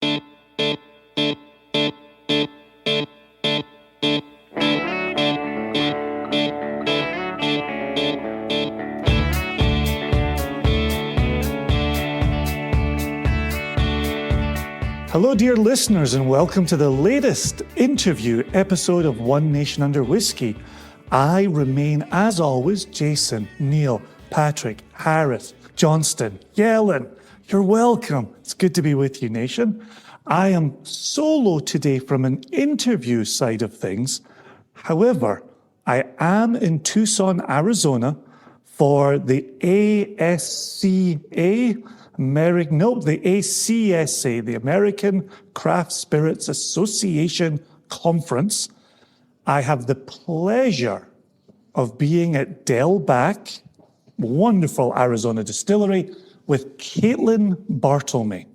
Hello, dear listeners, and welcome to the latest interview episode of One Nation Under Whiskey. I remain, as always, Jason, Neil, Patrick, Harris, Johnston, Yellen. You're welcome. It's good to be with you, Nation. I am solo today from an interview side of things. However, I am in Tucson, Arizona for the ASCA, the ACSA, the American Craft Spirits Association Conference. I have the pleasure of being at Delback, wonderful Arizona distillery, with Caitlin Bartlemay.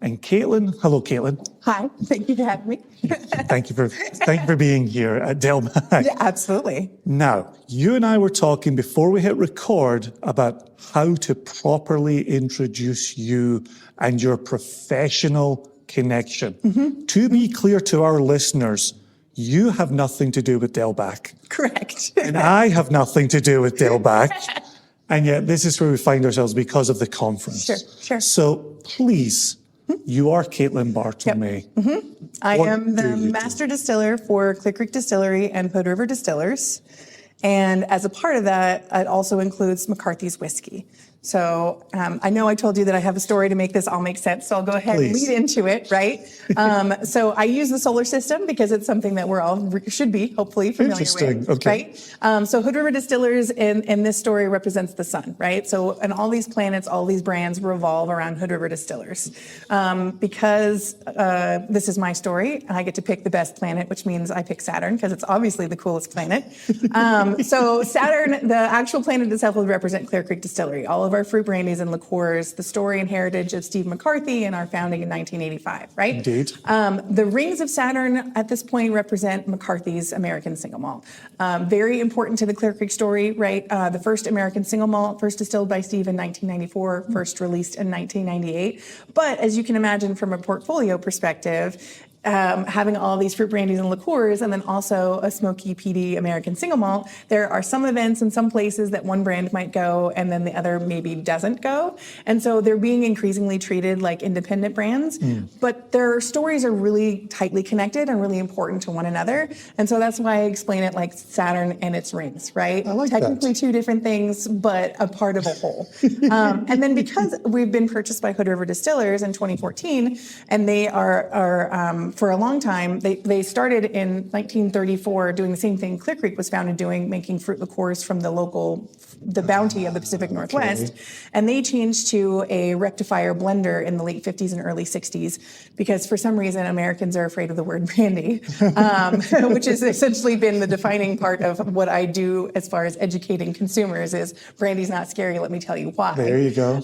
And Caitlin, hello, Caitlin. Hi, thank you for having me. Thank you for being here at Delback. Yeah, absolutely. Now, you and I were talking before we hit record about how to properly introduce you and your professional connection. Mm-hmm. To be clear to our listeners, you have nothing to do with Delback. Correct. And I have nothing to do with Delback. And yet this is where we find ourselves because of the conference. Sure. So please, you are Caitlin Bartlemay. Yep. Mm-hmm. I am the master distiller for Clear Creek Distillery and Hood River Distillers. And as a part of that, it also includes McCarthy's whiskey. So I know I told you that I have a story to make this all make sense, so I'll go ahead and lead into it, right? So I use the solar system because it's something that we're all should be, hopefully, familiar with, okay. Right? So Hood River Distillers in this story represents the sun, right? So, and all these planets, all these brands revolve around Hood River Distillers. Because this is my story, I get to pick the best planet, which means I pick Saturn because it's obviously the coolest planet. So Saturn, the actual planet itself, will represent Clear Creek Distillery. All of our fruit brandies and liqueurs, the story and heritage of Steve McCarthy and our founding in 1985, right? Indeed. The rings of Saturn at this point represent McCarthy's American single malt. Very important to the Clear Creek story, right? The first American single malt, first distilled by Steve in 1994, first released in 1998. But as you can imagine from a portfolio perspective, having all these fruit brandies and liqueurs, and then also a smoky peaty American single malt, there are some events in some places that one brand might go and then the other maybe doesn't go. And so they're being increasingly treated like independent brands, but their stories are really tightly connected and really important to one another. And so that's why I explain it like Saturn and its rings, right? I like Technically that. Two different things, but a part of a whole. And then because we've been purchased by Hood River Distillers in 2014, and they are for a long time, they started in 1934 doing the same thing Clear Creek was founded doing, making fruit liqueurs from the bounty of the Pacific Northwest. And they changed to a rectifier blender in the late 50s and early 60s because for some reason Americans are afraid of the word brandy, which has essentially been the defining part of what I do as far as educating consumers is brandy's not scary, let me tell you why. There you go.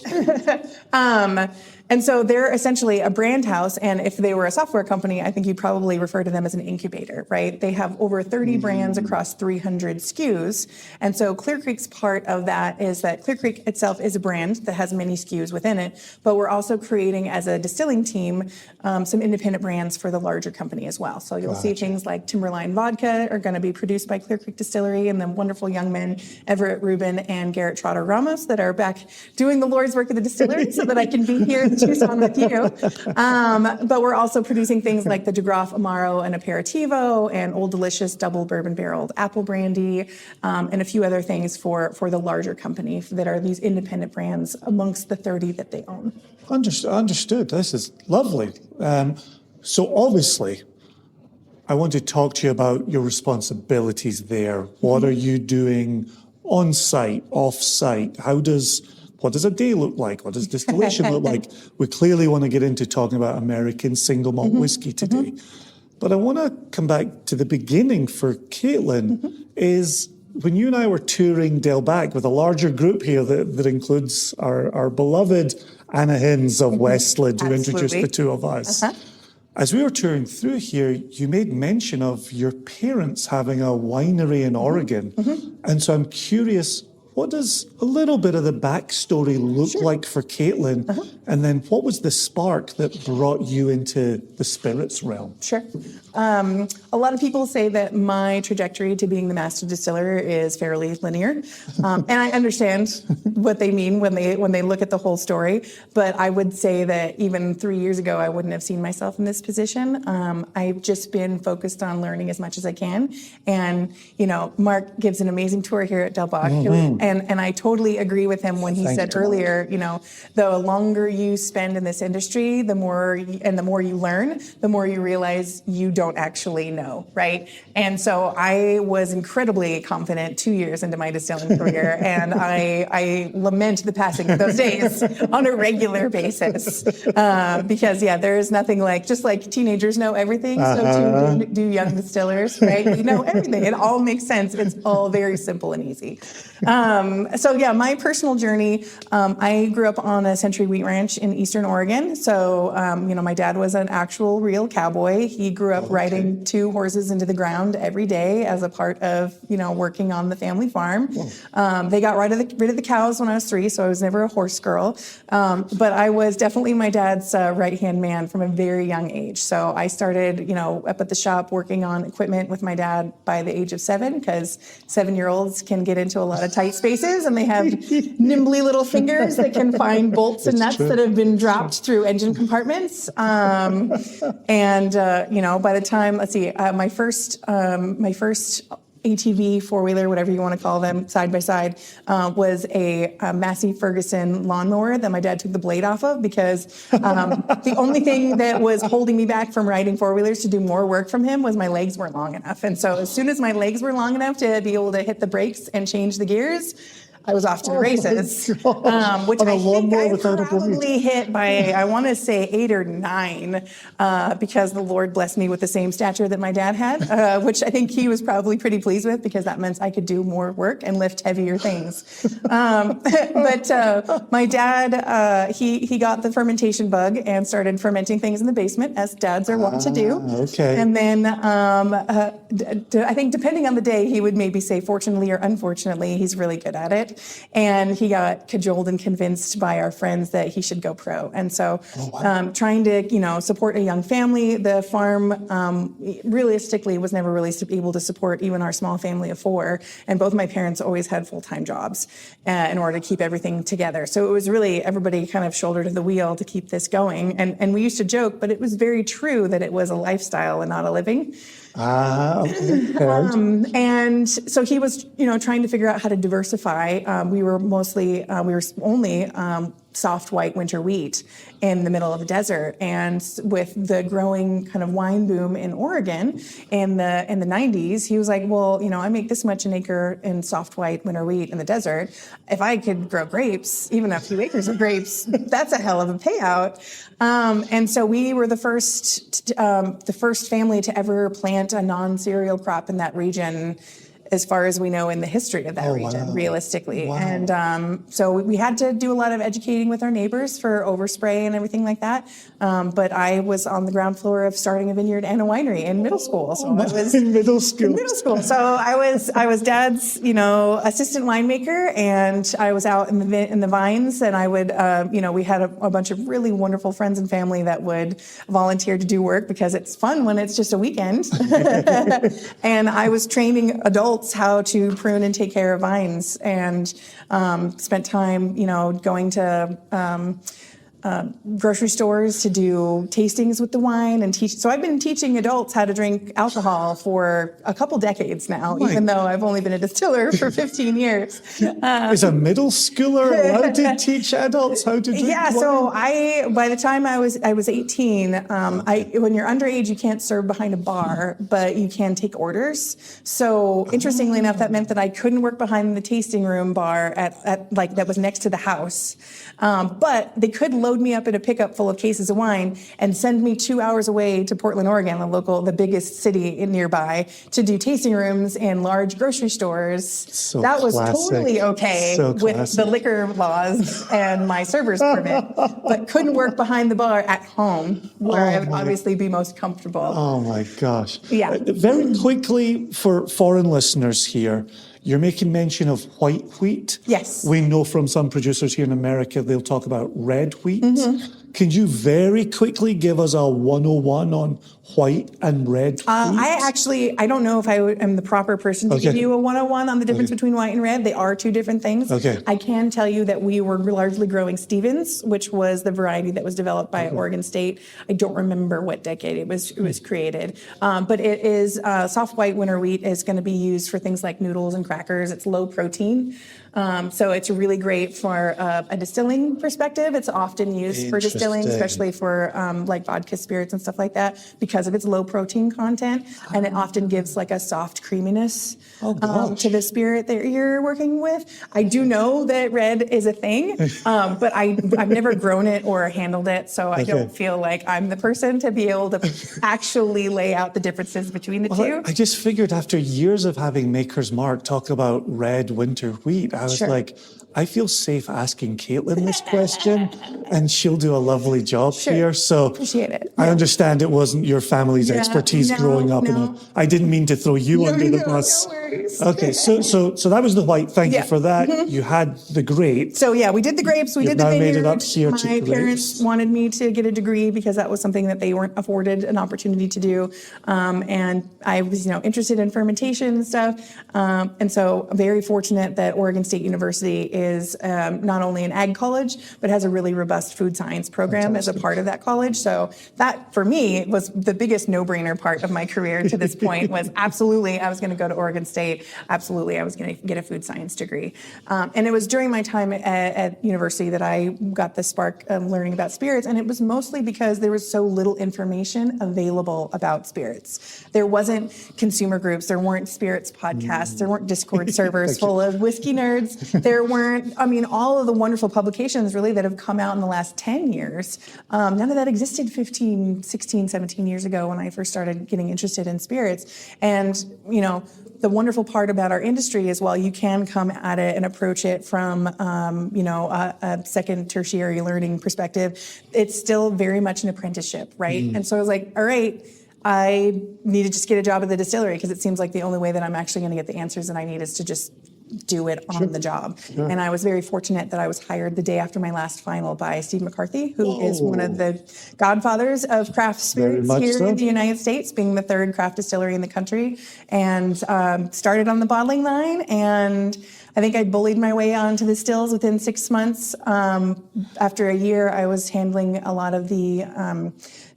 And so they're essentially a brand house, and if they were a software company, I think you'd probably refer to them as an incubator, right? They have over 30 brands across 300 SKUs, and so Clear Creek's part of that is that Clear Creek itself is a brand that has many SKUs within it, but we're also creating, as a distilling team, some independent brands for the larger company as well. So you'll see things like Timberline Vodka are going to be produced by Clear Creek Distillery, and then wonderful young men, Everett Rubin and Garrett Trotter Ramos, that are back doing the Lord's work at the distillery so that I can be here in Tucson with you. But we're also producing things like the DeGraff Amaro and Aperitivo and Old Delicious double bourbon barreled apple brandy, and a few other things for the larger company that are these independent brands amongst the 30 that they own. Understood. This is lovely. So obviously, I want to talk to you about your responsibilities there. What are you doing on site, off site? What does a day look like? What does distillation look like? We clearly want to get into talking about American single malt whiskey today. But I want to come back to the beginning for Caitlin, is when you and I were touring Delback with a larger group here that includes our beloved Anna Hinz of Westland, who introduced the two of us. As we were touring through here, you made mention of your parents having a winery in Oregon. And so I'm curious, what does a little bit of the backstory look like for Caitlin? And then what was the spark that brought you into the spirits realm? Sure. A lot of people say that my trajectory to being the master distiller is fairly linear. And I understand what they mean when they look at the whole story. But I would say that even 3 years ago, I wouldn't have seen myself in this position. I've just been focused on learning as much as I can. And, Mark gives an amazing tour here at Del Bach. And I totally agree with him when he said earlier, the longer you spend in this industry, the more you learn, the more you realize you don't actually know, right? And so I was incredibly confident 2 years into my distilling career, and I lament the passing of those days on a regular basis. Because there's nothing just like teenagers know everything, so too do young distillers, right? You know everything. It all makes sense. It's all very simple and easy. My personal journey, I grew up on a Century Wheat Ranch in Eastern Oregon. So, my dad was an actual real cowboy. He grew up riding 2 horses into the ground every day as a part of, working on the family farm. They got rid of the cows when I was 3, so I was never a horse girl. But I was definitely my dad's right-hand man from a very young age. So I started, up at the shop working on equipment with my dad by the age of 7, because 7-year-olds can get into a lot of tight spaces, and they have nimbly little fingers that can find bolts and nuts that have been dropped through engine compartments. By the time, my first ATV, four-wheeler, whatever you want to call them, side by side, was a Massey Ferguson lawnmower that my dad took the blade off of, because the only thing that was holding me back from riding four-wheelers to do more work from him was my legs weren't long enough. And so as soon as my legs were long enough to be able to hit the brakes and change the gears, I was off to the races, which I think I probably hit by, I want to say 8 or 9, because the Lord blessed me with the same stature that my dad had, which I think he was probably pretty pleased with, because that meant I could do more work and lift heavier things. But my dad, he got the fermentation bug and started fermenting things in the basement, as dads are wont to do. Okay. And then I think depending on the day, he would maybe say, fortunately or unfortunately, he's really good at it. And he got cajoled and convinced by our friends that he should go pro. And so trying to, support a young family, the farm realistically was never really able to support even our small family of 4. And both my parents always had full-time jobs in order to keep everything together. So it was really everybody kind of shoulder to the wheel to keep this going. And we used to joke, but it was very true that it was a lifestyle and not a living. Okay. And so he was, trying to figure out how to diversify. We were only soft white winter wheat in the middle of the desert. And with the growing kind of wine boom in Oregon in the 90s, he was like, well, I make this much an acre in soft white winter wheat in the desert. If I could grow grapes, even a few acres of grapes, that's a hell of a payout. And so we were the first family to ever plant a non-cereal crop in that region, as far as we know in the history of that region, realistically. Wow. And so we had to do a lot of educating with our neighbors for overspray and everything like that. But I was on the ground floor of starting a vineyard and a winery in middle school. So I was in middle school. So I was Dad's, assistant winemaker, and I was out in the vines, and I would, we had a bunch of really wonderful friends and family that would volunteer to do work, because it's fun when it's just a weekend. And I was training adults how to prune and take care of vines, and spent time, going to grocery stores to do tastings with the wine and teach. So I've been teaching adults how to drink alcohol for a couple decades now, even though I've only been a distiller for 15 years. Is a middle schooler allowed to teach adults how to drink wine? So by the time I was 18, when you're underage, you can't serve behind a bar, but you can take orders. So interestingly enough, that meant that I couldn't work behind the tasting room bar at that was next to the house. But they could load me up in a pickup full of cases of wine and send me 2 hours away to Portland, Oregon, the biggest city nearby, to do tasting rooms in large grocery stores. So that was classic. Totally okay with the liquor laws and my server's permit, but couldn't work behind the bar at home, where I would obviously be most comfortable. Oh my gosh. Yeah. Very quickly, for foreign listeners here, you're making mention of white wheat. Yes. We know from some producers here in America, they'll talk about red wheat. Can you very quickly give us a 101 on white and red wheat? I don't know if I am the proper person to give you a 101 on the difference between white and red. They are two different things. I can tell you that we were largely growing Stevens, which was the variety that was developed by Oregon State. I don't remember what decade it was created, but it is soft white winter wheat is going to be used for things like noodles and crackers. It's low protein. So it's really great for a distilling perspective. It's often used for distilling, especially for like vodka spirits and stuff like that, because of its low protein content. And it often gives like a soft creaminess to the spirit that you're working with. I do know that red is a thing, but I've never grown it or handled it. So I don't feel like I'm the person to be able to actually lay out the differences between the two. I just figured after years of having Maker's Mark talk about red winter wheat, I was like, I feel safe asking Caitlin this question, and she'll do a lovely job here. So appreciate it. I understand it wasn't your family's expertise growing up. I didn't mean to throw you under the bus. No worries. Okay, so that was the white. Thank you for that. You had the grape. So we did the grapes. We did the now vineyard. made it up here to My grapes. parents wanted me to get a degree because that was something that they weren't afforded an opportunity to do, and I was interested in fermentation and stuff, and so very fortunate that Oregon State University is not only an ag college but has a really robust food science program as a part of that college. So that for me was the biggest no-brainer part of my career to this point. Was absolutely I was going to go to Oregon State. Absolutely I was going to get a food science degree, and it was during my time at university that I got the spark of learning about spirits, and it was mostly because there was so little information available about spirits. There wasn't consumer groups, there weren't spirits podcasts, there weren't Discord servers full of whiskey nerds, there weren't, all of the wonderful publications really that have come out in the last 10 years. None of that existed 15, 16, 17 years ago when I first started getting interested in spirits. And, the wonderful part about our industry is while you can come at it and approach it from, a second tertiary learning perspective, it's still very much an apprenticeship, right? And so I was like, all right, I need to just get a job at the distillery because it seems like the only way that I'm actually going to get the answers that I need is to just do it on the job. And I was very fortunate that I was hired the day after my last final by Steve McCarthy, who is one of the godfathers of craft spirits here in the United States, being the third craft distillery in the country, and started on the bottling line. And I think I bullied my way onto the stills within 6 months. After a year, I was handling a lot of the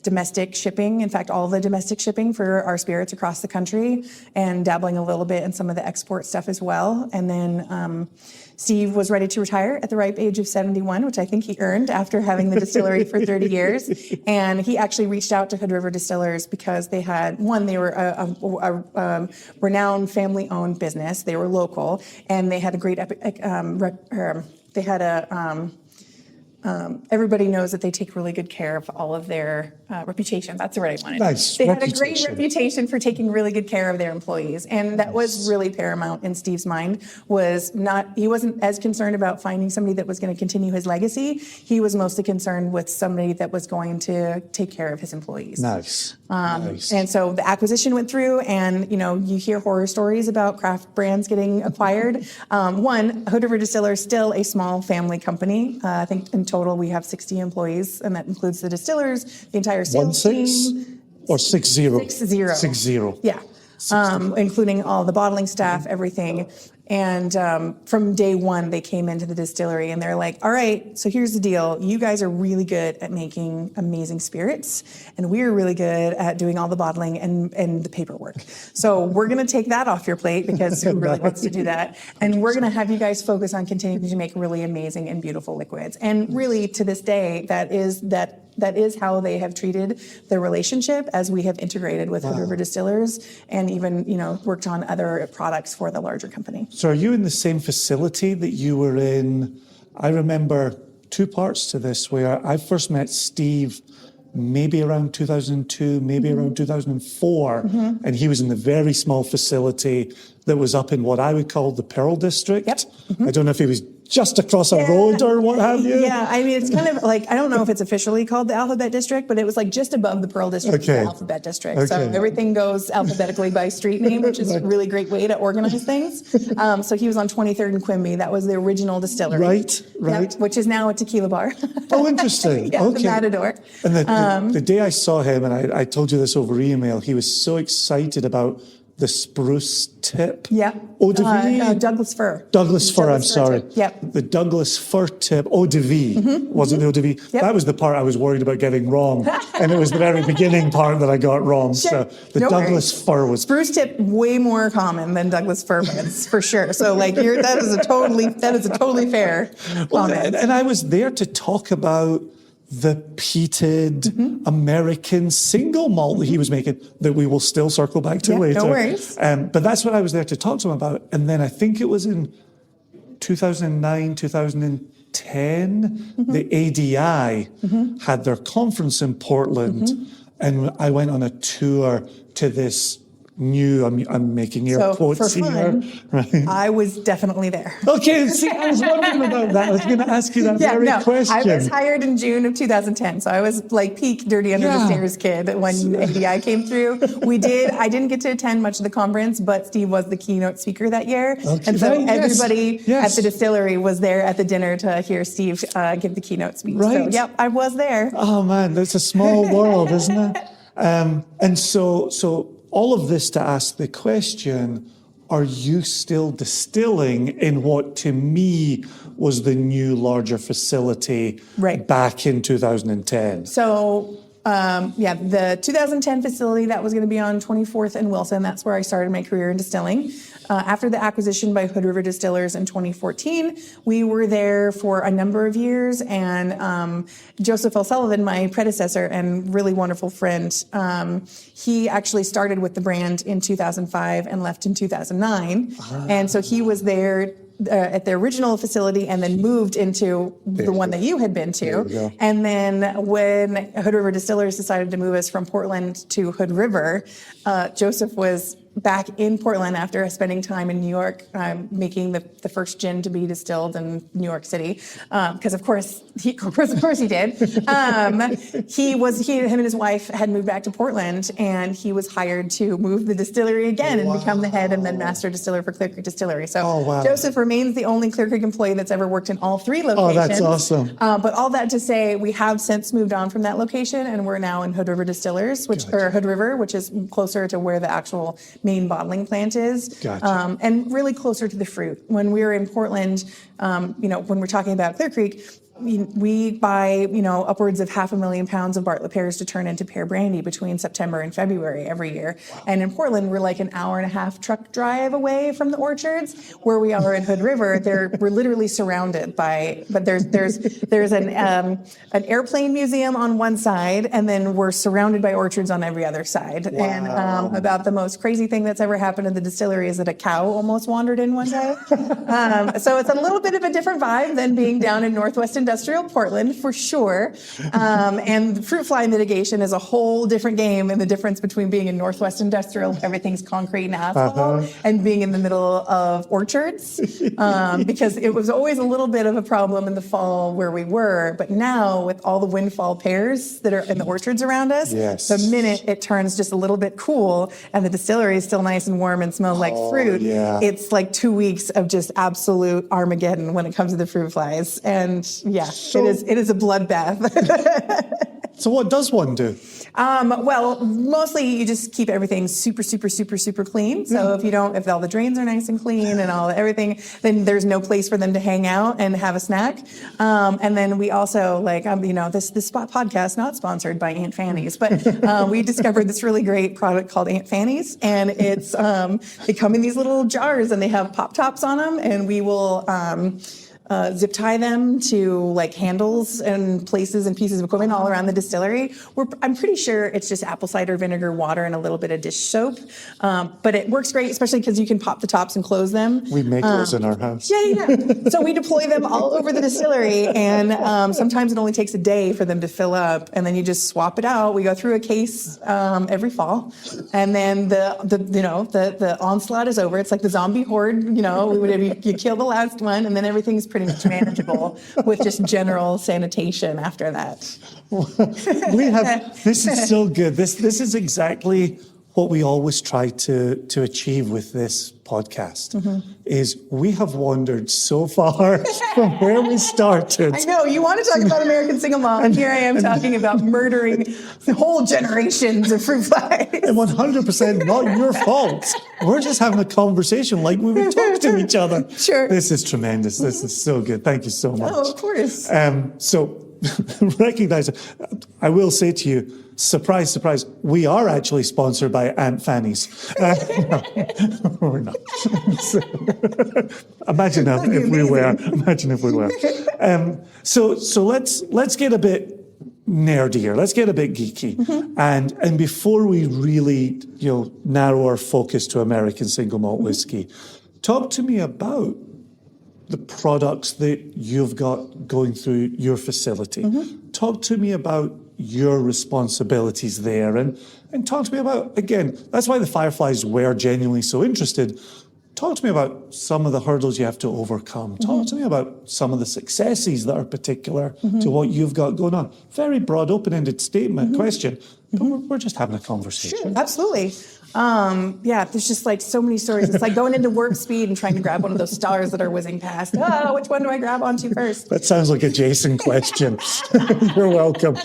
domestic shipping, in fact, all the domestic shipping for our spirits across the country, and dabbling a little bit in some of the export stuff as well. And then Steve was ready to retire at the ripe age of 71, which I think he earned after having the distillery for 30 years. And he actually reached out to Hood River Distillers because they had, they were a renowned family-owned business. They were local, and they had a great, everybody knows that they take really good care of all of their reputation. That's the word I wanted. Nice. They had a great reputation for taking really good care of their employees. And that was really paramount in Steve's mind. He wasn't as concerned about finding somebody that was going to continue his legacy. He was mostly concerned with somebody that was going to take care of his employees. Nice. And so the acquisition went through, and you hear horror stories about craft brands getting acquired. Hood River Distillers, still a small family company. I think in total we have 60 employees, and that includes the distillers, the entire sales team. Or 60? 60. 60. Yeah. Including all the bottling staff, everything. And from day one, they came into the distillery and they're like, all right, so here's the deal. You guys are really good at making amazing spirits, and we're really good at doing all the bottling and the paperwork. So we're going to take that off your plate, because who really wants to do that? And we're going to have you guys focus on continuing to make really amazing and beautiful liquids. And really, to this day, that is how they have treated the relationship as we have integrated with Hood River Distillers, and even, worked on other products for the larger company. So are you in the same facility that you were in? I remember two parts to this, where I first met Steve maybe around 2002, maybe around 2004, and he was in the very small facility that was up in what I would call the Pearl District. I don't know if he was just across a road or what have you? Yeah, I mean, it's kind of like, I don't know if it's officially called the Alphabet District, but it was like just above the Pearl District, the Alphabet District. So everything goes alphabetically by street name, which is a really great way to organize things. So he was on 23rd and Quimby. That was the original distillery. Right. Yep, which is now a tequila bar. Oh, interesting. Yeah, the Matador. And the day I saw him, and I told you this over email, he was so excited about the spruce tip. Yeah. Eau de vie? Douglas fir. Douglas fir, I'm sorry. Tip. Yep. The Douglas fir tip, eau de vie. Was it the eau de vie? Yep. That was the part I was worried about getting wrong. And it was the very beginning part that I got wrong. Sure. So the Douglas fir was... Spruce tip, way more common than Douglas fir is, for sure. So like that is a totally fair comment. And I was there to talk about the peated American single malt that he was making, that we will still circle back to later. No worries. But that's what I was there to talk to him about. And then I think it was in 2009, 2010, the ADI had their conference in Portland. And I went on a tour to this new, I'm making air quotes here. Right. I was definitely there. Okay, see, I was wondering about that. I was going to ask you that question. I was hired in June of 2010, so I was like peak Dirty Under the Stairs kid when ADI came through. I didn't get to attend much of the conference, but Steve was the keynote speaker that year. Okay. And so everybody at the distillery was there at the dinner to hear Steve give the keynote speech. Right. So, I was there. Oh man, that's a small world, isn't it? And so all of this to ask the question, are you still distilling in what to me was the new larger facility back in 2010? So the 2010 facility that was going to be on 24th and Wilson, that's where I started my career in distilling. After the acquisition by Hood River Distillers in 2014, we were there for a number of years, and Joseph O'Sullivan, my predecessor and really wonderful friend, he actually started with the brand in 2005 and left in 2009. And so he was there at the original facility and then moved into the one that you had been to. And then when Hood River Distillers decided to move us from Portland to Hood River, Joseph was back in Portland after spending time in New York, making the first gin to be distilled in New York City, because of course he did. Him and his wife had moved back to Portland, and he was hired to move the distillery again and become the head and then master distiller for Clear Creek Distillery. So Joseph remains the only Clear Creek employee that's ever worked in all three locations. Oh, that's awesome. But all that to say, we have since moved on from that location, and we're now in Hood River Distillers, or Hood River, which is closer to where the actual main bottling plant is, and really closer to the fruit. When we were in Portland, when we're talking about Clear Creek, we buy, upwards of 500,000 pounds of Bartlett pears to turn into pear brandy between September and February every year. And in Portland, we're like an hour and a half truck drive away from the orchards. Where we are in Hood River, we're literally surrounded by, but there's an airplane museum on one side, and then we're surrounded by orchards on every other side. And about the most crazy thing that's ever happened in the distillery is that a cow almost wandered in one day. So it's a little bit of a different vibe than being down in Northwest Industrial Portland, for sure. And fruit fly mitigation is a whole different game, and the difference between being in Northwest Industrial, everything's concrete and asphalt, and being in the middle of orchards, because it was always a little bit of a problem in the fall where we were. But now, with all the windfall pears that are in the orchards around us, the minute it turns just a little bit cool and the distillery is still nice and warm and smells like fruit, it's like 2 weeks of just absolute Armageddon when it comes to the fruit flies. And it is a bloodbath. So what does one do? Well, mostly you just keep everything super, super, super, super clean. So if all the drains are nice and clean and everything, then there's no place for them to hang out and have a snack. And then we also this podcast not sponsored by Aunt Fanny's, but we discovered this really great product called Aunt Fanny's, and it's they come in these little jars and they have pop tops on them, and we will zip tie them to like handles and places and pieces of equipment all around the distillery. I'm pretty sure it's just apple cider vinegar, water, and a little bit of dish soap. But it works great, especially because you can pop the tops and close them. We make those in our house. So we deploy them all over the distillery, and sometimes it only takes a day for them to fill up, and then you just swap it out. We go through a case every fall, and then the onslaught is over. It's like the zombie horde. You kill the last one, and then everything's pretty pretty much manageable with just general sanitation after that. This is so good. This is exactly what we always try to achieve with this podcast, is we have wandered so far from where we started. I know, you want to talk about American Single Malt, and here I am talking about murdering whole generations of fruit flies. And 100% not your fault. We're just having a conversation like we would talk to each other. Sure. This is tremendous. This is so good. Thank you so much. Oh, of course. So recognize it. I will say to you, surprise, surprise, we are actually sponsored by Aunt Fanny's. No, we're not. Imagine if we were. Imagine if we were. So let's get a bit nerdier. Let's get a bit geeky. And before we really, narrow our focus to American single malt whiskey, talk to me about the products that you've got going through your facility. Talk to me about your responsibilities there, and talk to me about, again, that's why the Fireflies were genuinely so interested. Talk to me about some of the hurdles you have to overcome. Talk to me about some of the successes that are particular to what you've got going on. Very broad, open-ended statement, question, but we're just having a conversation. Sure, absolutely. There's just like so many stories. It's like going into warp speed and trying to grab one of those stars that are whizzing past. Oh, which one do I grab onto first? That sounds like a Jason question. You're welcome.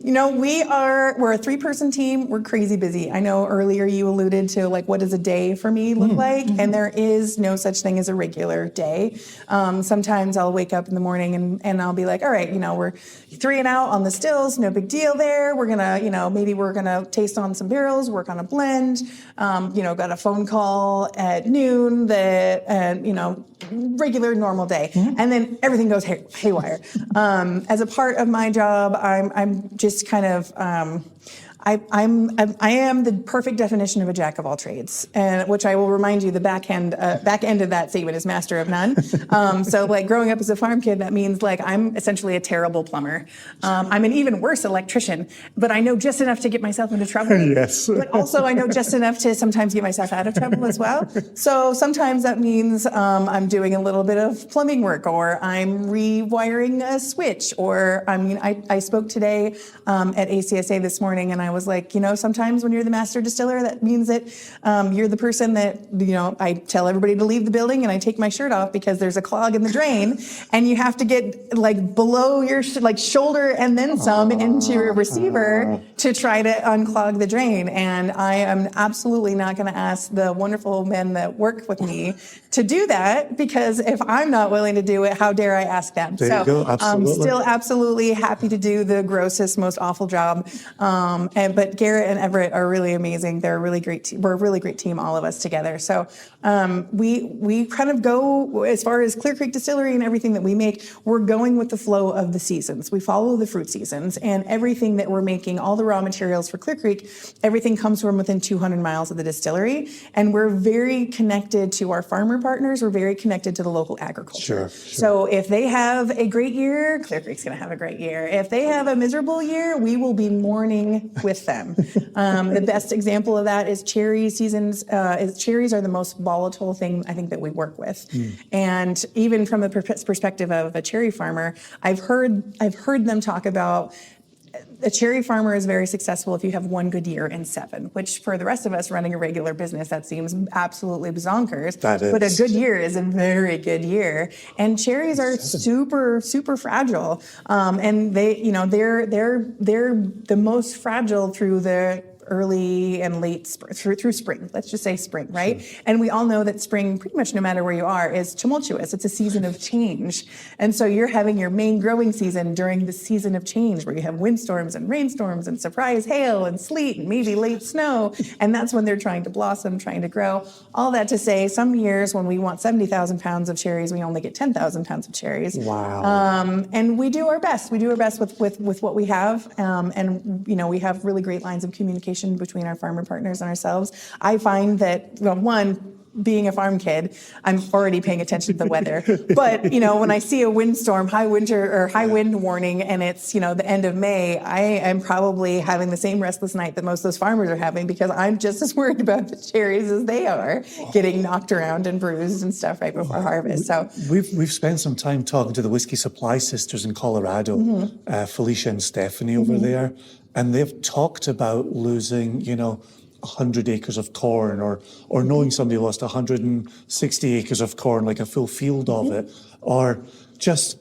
We're a 3-person team. We're crazy busy. I know earlier you alluded to like, what does a day for me look like? And there is no such thing as a regular day. Sometimes I'll wake up in the morning and I'll be like, all right, we're 3 and out on the stills. No big deal there. We're going to, maybe we're going to taste on some barrels, work on a blend, got a phone call at noon regular normal day. And then everything goes haywire. As a part of my job, I'm just kind of, I am the perfect definition of a jack of all trades, and which I will remind you, the back end of that statement is master of none. So like growing up as a farm kid, that means like I'm essentially a terrible plumber. I'm an even worse electrician, but I know just enough to get myself into trouble. Yes. But also I know just enough to sometimes get myself out of trouble as well. So sometimes that means I'm doing a little bit of plumbing work, or I'm rewiring a switch, or I spoke today at ACSA this morning, and I was like, sometimes when you're the master distiller, that means that you're the person that, I tell everybody to leave the building and I take my shirt off because there's a clog in the drain, and you have to get like below your shoulder and then some into your receiver to try to unclog the drain. And I am absolutely not going to ask the wonderful men that work with me to do that, because if I'm not willing to do it, how dare I ask them? There you go. Absolutely. I'm still absolutely happy to do the grossest, most awful job. But Garrett and Everett are really amazing. They're a really great team. We're a really great team, all of us together. So we kind of go, as far as Clear Creek Distillery and everything that we make, we're going with the flow of the seasons. We follow the fruit seasons, and everything that we're making, all the raw materials for Clear Creek, everything comes from within 200 miles of the distillery. And we're very connected to our farmer partners. We're very connected to the local agriculture. Sure. So if they have a great year, Clear Creek's going to have a great year. If they have a miserable year, we will be mourning with them. The best example of that is cherry seasons. Cherries are the most volatile thing I think that we work with. And even from the perspective of a cherry farmer, I've heard them talk about a cherry farmer is very successful if you have one good year in 7, which for the rest of us running a regular business, that seems absolutely bonkers. That is. But a good year is a very good year. And cherries are super, super fragile. And they're the most fragile through the early and late through spring. Let's just say spring, right? Sure. And we all know that spring, pretty much no matter where you are, is tumultuous. It's a season of change. And so you're having your main growing season during the season of change, where you have windstorms and rainstorms and surprise hail and sleet and maybe late snow. And that's when they're trying to blossom, trying to grow. All that to say, some years when we want 70,000 pounds of cherries, we only get 10,000 pounds of cherries. Wow. And we do our best. We do our best with what we have. And we have really great lines of communication between our farmer partners and ourselves. I find that, being a farm kid, I'm already paying attention to the weather. But, when I see a windstorm, high wind warning, and it's, the end of May, I am probably having the same restless night that most of those farmers are having, because I'm just as worried about the cherries as they are, getting knocked around and bruised and stuff right before harvest. So we've spent some time talking to the Whiskey Supply Sisters in Colorado, Felicia and Stephanie over there, and they've talked about losing, 100 acres of corn, or knowing somebody lost 160 acres of corn, like a full field of it, or just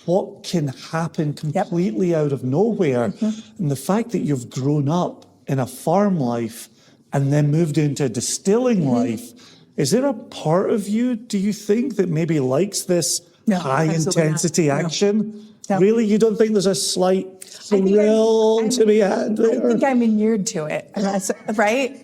what can happen completely out of nowhere. And the fact that you've grown up in a farm life and then moved into distilling life, is there a part of you, do you think, that maybe likes this high intensity action? No. Really? You don't think there's a slight thrill to be had there? I think I'm inured to it, right?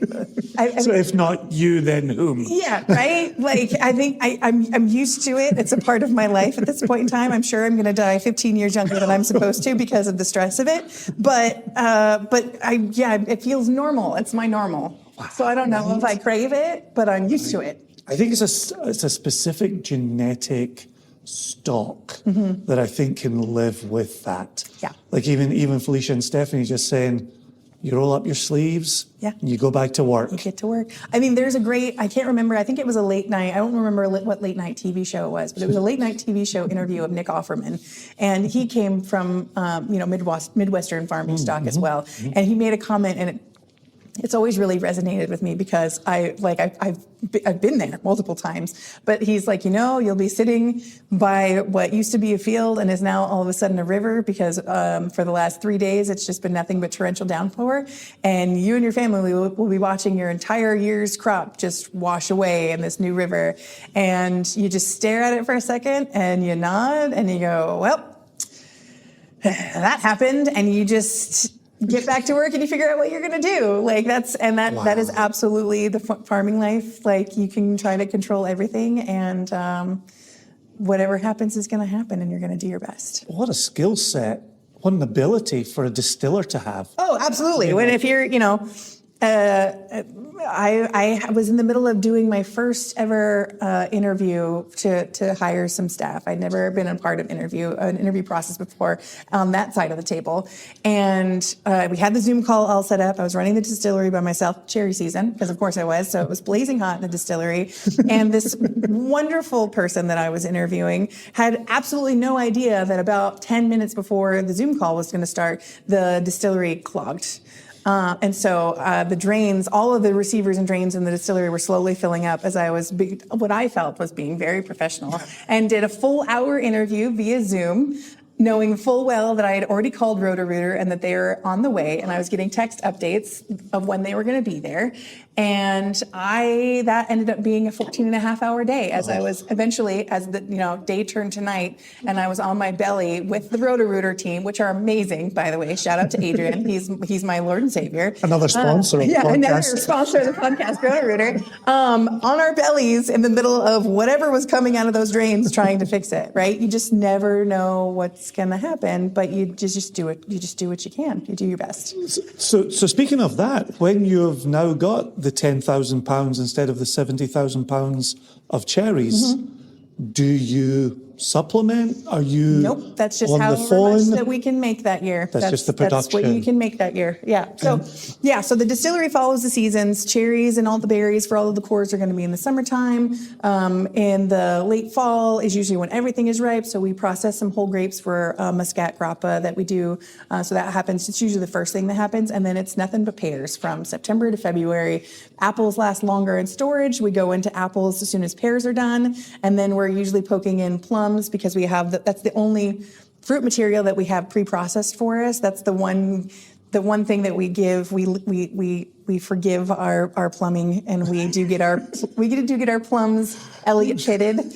So if not you, then whom? Yeah, right? Like, I think I'm used to it. It's a part of my life at this point in time. I'm sure I'm going to die 15 years younger than I'm supposed to because of the stress of it. But it feels normal. It's my normal. Wow. So I don't know if I crave it, but I'm used to it. I think it's a specific genetic stock that I think can live with that. Yeah. Like even Felicia and Stephanie just saying, you roll up your sleeves, and you go back to work. You get to work. I mean, there's I can't remember, I think it was a late night, I don't remember what late night TV show it was, but it was a late night TV show interview of Nick Offerman. And he came from, Midwestern farming stock as well. And he made a comment, and it's always really resonated with me, because I've been there multiple times. But he's like, you'll be sitting by what used to be a field and is now all of a sudden a river, because for the last 3 days it's just been nothing but torrential downpour, and you and your family will be watching your entire year's crop just wash away in this new river. And you just stare at it for a second and you nod and you go, well, that happened, and you just get back to work and you figure out what you're going to do. Like that is absolutely the farming life. Like, you can try to control everything, and whatever happens is going to happen, and you're going to do your best. What a skill set. What an ability for a distiller to have. Oh, absolutely. If you're, I was in the middle of doing my first ever interview to hire some staff. I'd never been a part of an interview process before on that side of the table. And we had the Zoom call all set up. I was running the distillery by myself, cherry season, because of course I was. So it was blazing hot in the distillery. And this wonderful person that I was interviewing had absolutely no idea that about 10 minutes before the Zoom call was going to start, the distillery clogged. And so the drains, all of the receivers and drains in the distillery were slowly filling up as I was, what I felt was being very professional, and did a full hour interview via Zoom, knowing full well that I had already called Roto-Rooter and that they were on the way, and I was getting text updates of when they were going to be there. And that ended up being a 14-and-a-half-hour day, as I was eventually, as the day turned to night, and I was on my belly with the Roto-Rooter team, which are amazing, by the way. Shout out to Adrian. He's my Lord and Savior. Another sponsor of the podcast. Another sponsor of the podcast, Roto-Rooter. On our bellies in the middle of whatever was coming out of those drains, trying to fix it, right? You just never know what's going to happen, but you just do it. You just do what you can. You do your best. So speaking of that, when you've now got the 10,000 pounds instead of the 70,000 pounds of cherries, do you supplement? Are you Nope, that's just on how the phone? much that we can make that year. That's just the production. That's what you can make that year. Yeah. So the distillery follows the seasons. Cherries and all the berries for all of the cores are going to be in the summertime. In the late fall is usually when everything is ripe. So we process some whole grapes for Muscat grappa that we do. So that happens. It's usually the first thing that happens. And then it's nothing but pears from September to February. Apples last longer in storage. We go into apples as soon as pears are done. And then we're usually poking in plums, because we have that's the only fruit material that we have pre-processed for us. That's the one thing that we give. We forgive our plumbing, and we do get our plums Elliott pitted.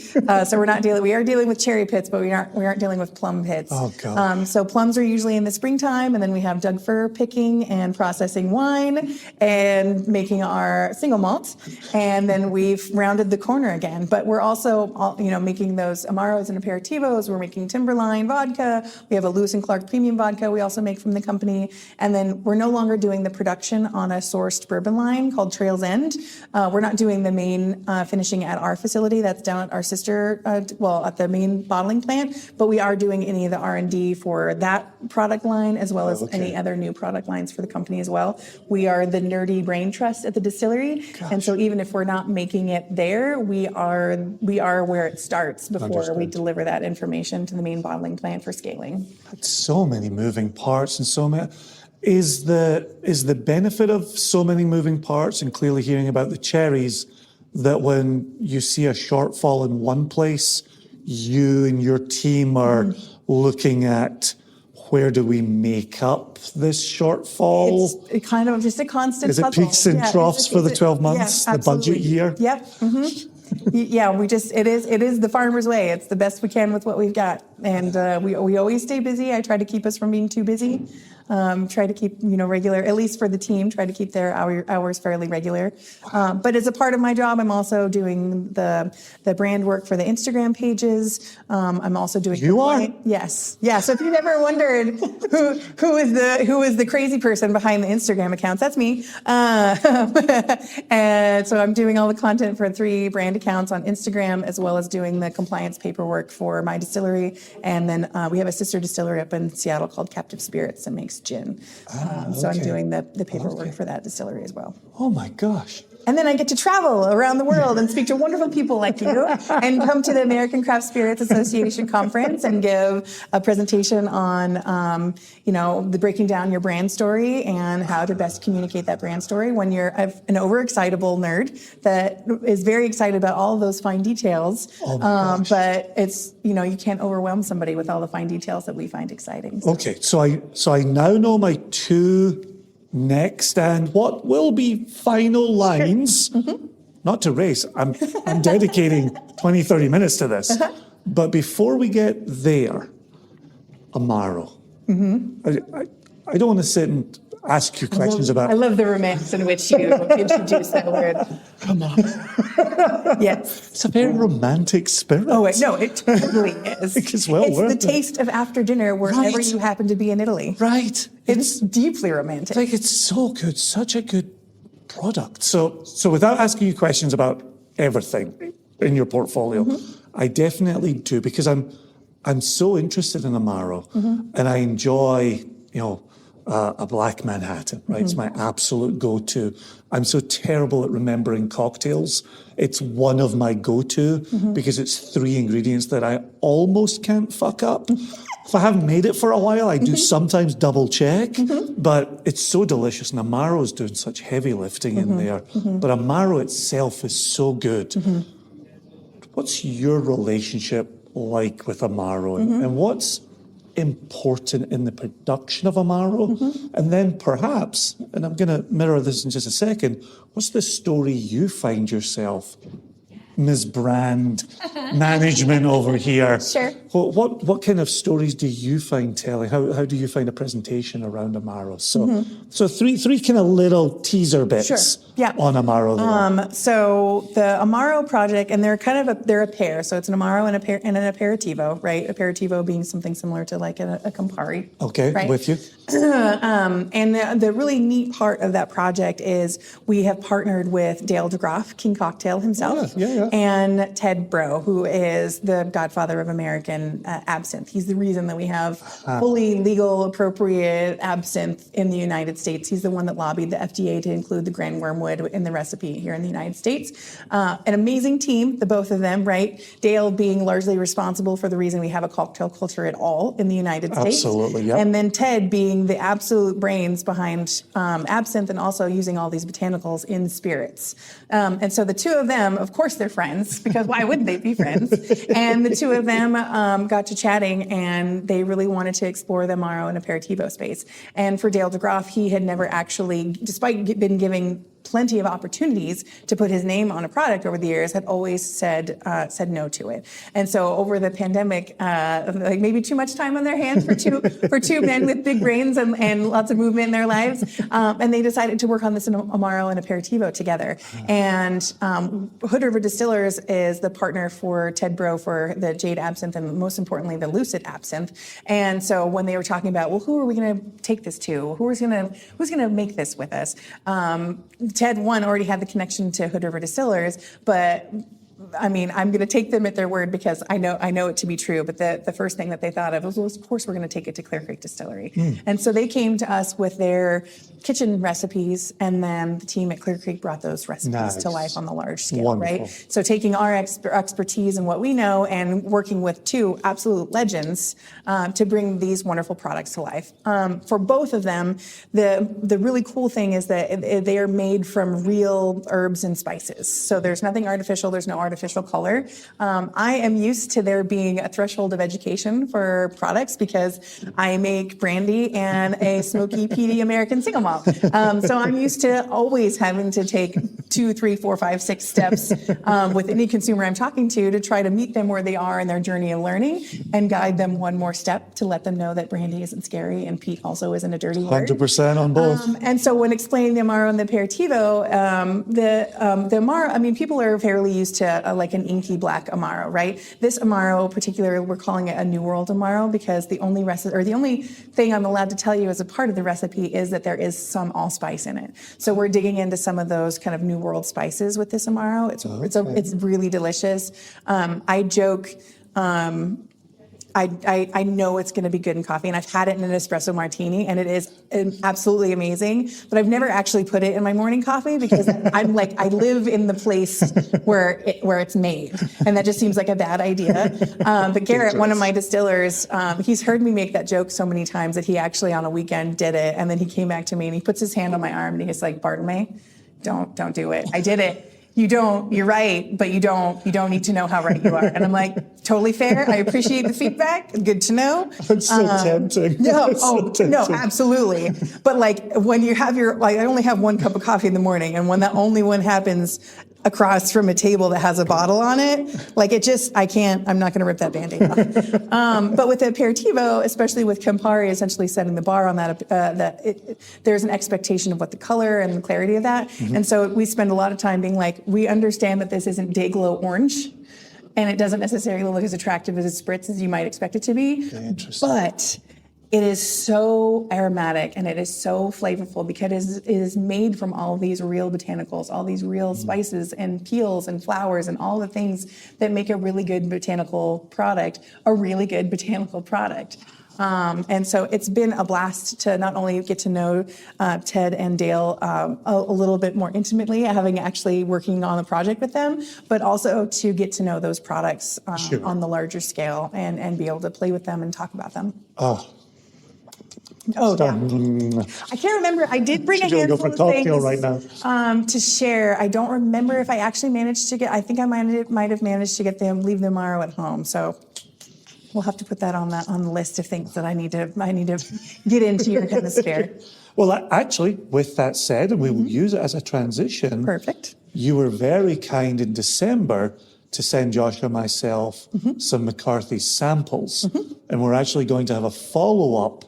So we are dealing with cherry pits, but we aren't dealing with plum pits. Oh God. So plums are usually in the springtime, and then we have Doug Fir picking and processing wine and making our single malt, and then we've rounded the corner again. But we're also making those Amaros and Aperitivos. We're making Timberline vodka. We have a Lewis and Clark premium vodka we also make from the company, and then we're no longer doing the production on a source sourced bourbon line called Trail's End. We're not doing the main finishing at our facility. That's down at our sister, at the main bottling plant. But we are doing any of the R&D for that product line, as well as any other new product lines for the company as well. We are the nerdy brain trust at the distillery. Gosh. And so even if we're not making it there, we are where it starts before we deliver that information to the main bottling plant for scaling. So many moving parts and so many. Is the benefit of so many moving parts and clearly hearing about the cherries that when you see a shortfall in one place, you and your team are looking at where do we make up this shortfall? It's kind of just a constant Is it puzzle. peaks and troughs for the 12 months, the budget year? Yep. Yeah, it is the farmer's way. It's the best we can with what we've got. And we always stay busy. I try to keep us from being too busy. Try to keep, regular, at least for the team, try to keep their hours fairly regular. But as a part of my job, I'm also doing the brand work for the Instagram pages. I'm also doing. You are? Yes. Yeah. So if you've ever wondered who is the crazy person behind the Instagram accounts, that's me. And so I'm doing all the content for 3 brand accounts on Instagram, as well as doing the compliance paperwork for my distillery. And then we have a sister distillery up in Seattle called Captive Spirits that makes gin. So I'm doing the paperwork for that distillery as well. Oh my gosh. And then I get to travel around the world and speak to wonderful people like you and come to the American Craft Spirits Association conference and give a presentation on, the breaking down your brand story and how to best communicate that brand story when you're an overexcitable nerd that is very excited about all of those fine details. But it's, you can't overwhelm somebody with all the fine details that we find exciting. So. Okay, so I now know my 2 next and what will be final lines. Not to race, I'm dedicating 20, 30 minutes to this. But before we get there, Amaro. I don't want to sit and ask you questions about. I love the romance in which you introduce that word. Come on. Yes. It's a very romantic spirit. Oh, wait, no, it totally is. It's well it's worth the it. taste of after dinner wherever you happen to be in Italy. Right. It's deeply romantic. Like, it's so good, such a good product. So without asking you questions about everything in your portfolio, I definitely do, because I'm so interested in Amaro, and I enjoy, a Black Manhattan, right? It's my absolute go-to. I'm so terrible at remembering cocktails. It's one of my go-to because it's 3 ingredients that I almost can't fuck up. If I haven't made it for a while, I do sometimes double check, but it's so delicious. And Amaro is doing such heavy lifting in there. But Amaro itself is so good. What's your relationship like with Amaro, and what's important in the production of Amaro? And then perhaps, and I'm going to mirror this in just a second, what's the story you find yourself, Ms. Brand Management over here? Sure. What kind of stories do you find telling? How do you find a presentation around Amaro? So three kind of little teaser bits on Amaro there. So the Amaro project, and they're a pair. So it's an Amaro and an aperitivo, right? Aperitivo being something similar to like a Campari. Okay, right? with you. And the really neat part of that project is we have partnered with Dale DeGroff, King Cocktail himself, and Ted Bro, who is the godfather of American absinthe. He's the reason that we have fully legal, appropriate absinthe in the United States. He's the one that lobbied the FDA to include the Grand Wormwood in the recipe here in the United States. An amazing team, the both of them, right? Dale being largely responsible for the reason we have a cocktail culture at all in the United States. Absolutely, yeah. And then Ted being the absolute brains behind absinthe and also using all these botanicals in spirits. And so the two of them, of course, they're friends, because why wouldn't they be friends? And the two of them got to chatting, and they really wanted to explore the Amaro and aperitivo space. And for Dale DeGroff, he had never actually, despite been giving plenty of opportunities to put his name on a product over the years, had always said no to it. And so over the pandemic, like maybe too much time on their hands for two men with big brains and lots of movement in their lives, and they decided to work on this Amaro and Aperitivo together. And Hood River Distillers is the partner for Ted Bro for the Jade Absinthe and most importantly the Lucid Absinthe. And so when they were talking about, well, who are we going to take this to? Who's going to make this with us? Ted, one, already had the connection to Hood River Distillers, but I mean, I'm going to take them at their word because I know it to be true. But the first thing that they thought of was, well, of course, we're going to take it to Clear Creek Distillery. And so they came to us with their kitchen recipes, and then the team at Clear Creek brought those recipes to life on the large scale, Wonderful. right? So taking our expertise and what we know and working with two absolute legends to bring these wonderful products to life. For both of them, the really cool thing is that they are made from real herbs and spices. So there's nothing artificial, there's no artificial color. I am used to there being a threshold of education for products because I make brandy and a smoky, peaty American single malt. So I'm used to always having to take 2, 3, 4, 5, 6 steps with any consumer I'm talking to try to meet them where they are in their journey of learning and guide them one more step to let them know that brandy isn't scary and peat also isn't a dirty word. 100% on both. And so when explaining the Amaro and the Aperitivo, the Amaro, I mean, people are fairly used to like an inky black Amaro, right? This Amaro, particularly, we're calling it a New World Amaro because the only thing I'm allowed to tell you as a part of the recipe is that there is some allspice in it. So we're digging into some of those kind of New World spices with this Amaro. It's really delicious. I joke. I know it's going to be good in coffee, and I've had it in an espresso martini, and it is absolutely amazing. But I've never actually put it in my morning coffee because I'm like, I live in the place where it's made, and that just seems like a bad idea. But Garrett, one of my distillers, he's heard me make that joke so many times that he actually on a weekend did it, and then he came back to me and he puts his hand on my arm and he's like, "Bartlemay, don't do it. I did it. You're right, but you don't need to know how right you are." And I'm like, totally fair. I appreciate the feedback. Good to know. It's so tempting. No, absolutely. But like when you have I only have one cup of coffee in the morning, and when that only one happens across from a table that has a bottle on it, like I'm not going to rip that Band-Aid off. But with the Aperitivo, especially with Campari essentially setting the bar on that, there's an expectation of what the color and the clarity of that. And so we spend a lot of time being like, we understand that this isn't day glow orange, and it doesn't necessarily look as attractive as a spritz as you might expect it to be. But it is so aromatic and it is so flavorful because it is made from all of these real botanicals, all these real spices and peels and flowers and all the things that make a really good botanical product a really good botanical product. And so it's been a blast to not only get to know Ted and Dale a little bit more intimately, having actually working on the project with them, but also to get to know those products on the larger scale and be able to play with them and talk about them. Yeah. I can't remember. I did bring a handful of things right now. To share. I don't remember if I actually managed to get. I think I might have managed to leave the Amaro at home. So we'll have to put that on the list of things that I need to get into your hemisphere. Well, actually, with that said, and we will use it as a transition. Perfect. You were very kind in December to send Joshua and myself some McCarthy samples, and we're actually going to have a follow-up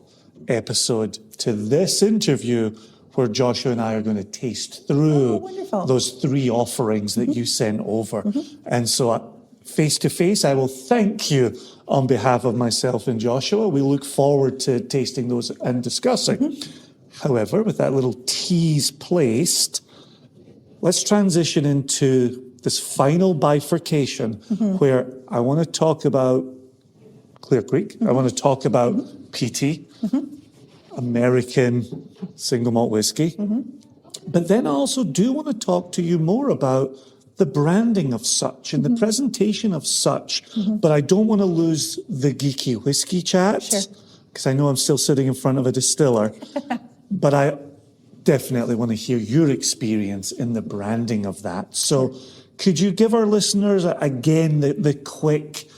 episode to this interview where Joshua and I are going to taste through those 3 offerings that you sent over. And so face to face, I will thank you on behalf of myself and Joshua. We look forward to tasting those and discussing. However, with that little tease placed, let's transition into this final bifurcation where I want to talk about Clear Creek. I want to talk about PT, American single malt whiskey. But then I also do want to talk to you more about the branding of such and the presentation of such. But I don't want to lose the geeky whiskey chat because I know I'm still sitting in front of a distiller. But I definitely want to hear your experience in the branding of that. So could you give our listeners, again, the quick,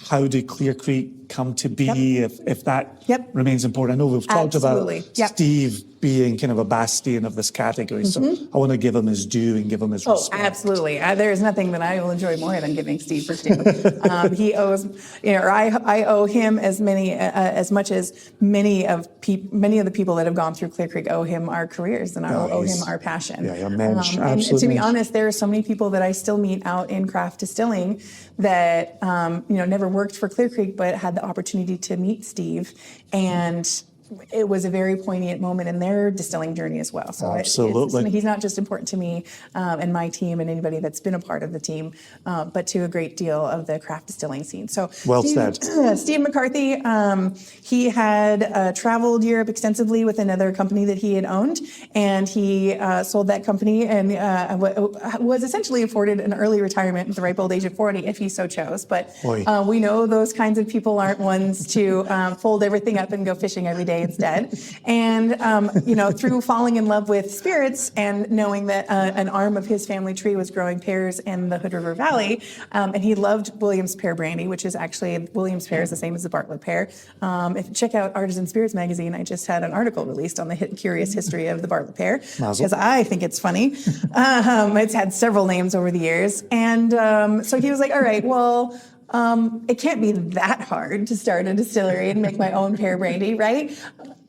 how did Clear Creek come to be, if that Yep. remains important. I know we've talked Absolutely. about Yep. Steve being kind of a bastion of this category. So I want to give him his due and give him his respect. Absolutely. There's nothing that I will enjoy more than giving Steve his due. He owes, or I owe him as much as many of the people that have gone through Clear Creek owe him our careers, and I owe him our passion. Yeah, mensch, and absolute to be mensch. honest, there are so many people that I still meet out in craft distilling that never worked for Clear Creek, but had the opportunity to meet Steve, and it was a very poignant moment in their distilling journey as well. So absolutely, he's not just important to me and my team and anybody that's been a part of the team, but to a great deal of the craft distilling scene. So well said. Steve McCarthy, he had traveled Europe extensively with another company that he had owned, and he sold that company and was essentially afforded an early retirement at the ripe old age of 40 if he so chose. But we know those kinds of people aren't ones to fold everything up and go fishing every day instead. And, through falling in love with spirits and knowing that an arm of his family tree was growing pears in the Hood River Valley, and he loved Williams Pear Brandy, which is actually, Williams Pear is the same as the Bartlett Pear. If you check out Artisan Spirits magazine, I just had an article released on the curious history of the Bartlett Pear, because I think it's funny. It's had several names over the years. And so he was like, all right, well, it can't be that hard to start a distillery and make my own pear brandy, right?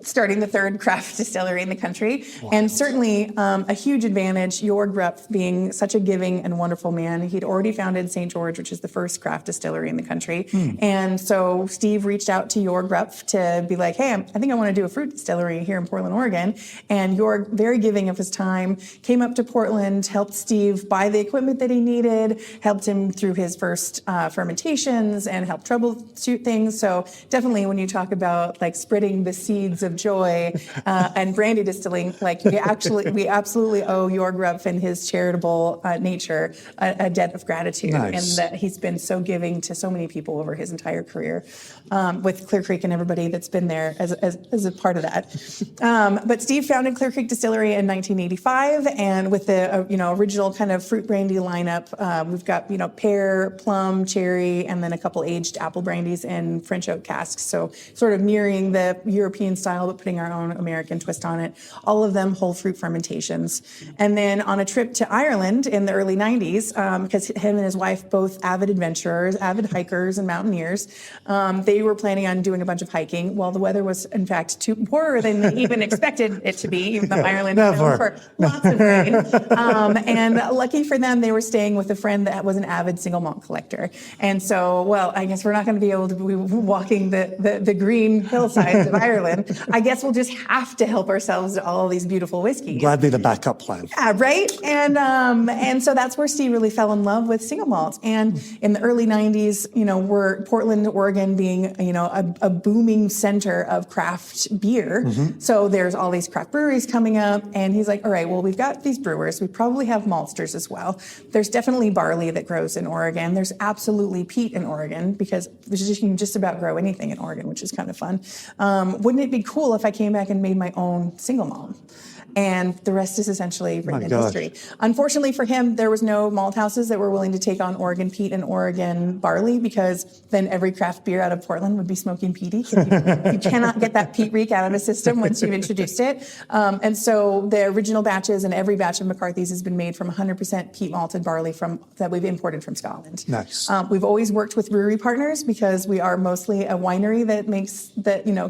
Starting the third craft distillery in the country. Wow. And certainly a huge advantage, Jorg Rupf being such a giving and wonderful man. He'd already founded St. George, which is the first craft distillery in the country. And so Steve reached out to Jorg Rupf to be like, hey, I think I want to do a fruit distillery here in Portland, Oregon. And Jorg, very giving of his time, came up to Portland, helped Steve buy the equipment that he needed, helped him through his first fermentations, and helped troubleshoot things. So definitely when you talk about like spreading the seeds of joy and brandy distilling, like we absolutely owe Jorg Rupf and his charitable nature a debt of gratitude. Nice. And that he's been so giving to so many people over his entire career with Clear Creek and everybody that's been there as a part of that. But Steve founded Clear Creek Distillery in 1985, and with the original kind of fruit brandy lineup, we've got pear, plum, cherry, and then a couple aged apple brandies in French oak casks. So sort of mirroring the European style, but putting our own American twist on it. All of them whole fruit fermentations. And then on a trip to Ireland in the early 90s, because him and his wife, both avid adventurers, avid hikers and mountaineers, they were planning on doing a bunch of hiking. Well, the weather was in fact poorer than they even expected it to be, even though Ireland is known for lots of rain. And lucky for them, they were staying with a friend that was an avid single malt collector. And so, well, I guess we're not going to be able to be walking the green hillsides of Ireland. I guess we'll just have to help ourselves to all these beautiful whiskeys. Gladly the backup plan. Yeah, right? And so that's where Steve really fell in love with single malt. And in the early 90s, we're Portland, Oregon being, a booming center of craft beer. So there's all these craft breweries coming up. And he's like, all right, well, we've got these brewers. We probably have maltsters as well. There's definitely barley that grows in Oregon. There's absolutely peat in Oregon, because you can just about grow anything in Oregon, which is kind of fun. Wouldn't it be cool if I came back and made my own single malt? And the rest is essentially written in history. Unfortunately for him, there was no malt houses that were willing to take on Oregon peat and Oregon barley, because then every craft beer out of Portland would be smoking peaty. You cannot get that peat reek out of the system once you've introduced it. And so the original batches and every batch of McCarthy's has been made from 100% peat malted barley that we've imported from Scotland. Nice. We've always worked with brewery partners, because we are mostly a winery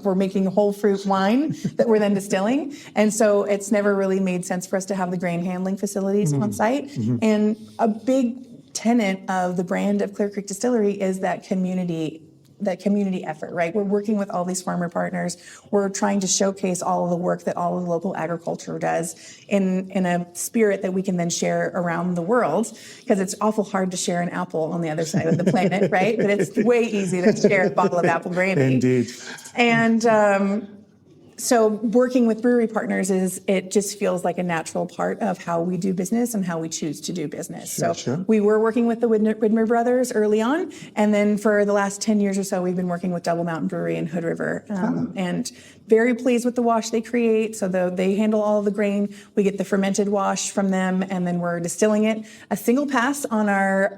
we're making whole fruit wine that we're then distilling. And so it's never really made sense for us to have the grain handling facilities on site. And a big tenet of the brand of Clear Creek Distillery is that community effort, right? We're working with all these farmer partners. We're trying to showcase all of the work that all of the local agriculture does in a spirit that we can then share around the world, because it's awful hard to share an apple on the other side of the planet, right? But it's way easier to share a bottle of apple brandy. Indeed. And so working with brewery partners it just feels like a natural part of how we do business and how we choose to do business. Sure. We were working with the Widmer brothers early on, and then for the last 10 years or so, we've been working with Double Mountain Brewery and Hood River. And very pleased with the wash they create. So they handle all of the grain. We get the fermented wash from them, and then we're distilling it. A single pass on our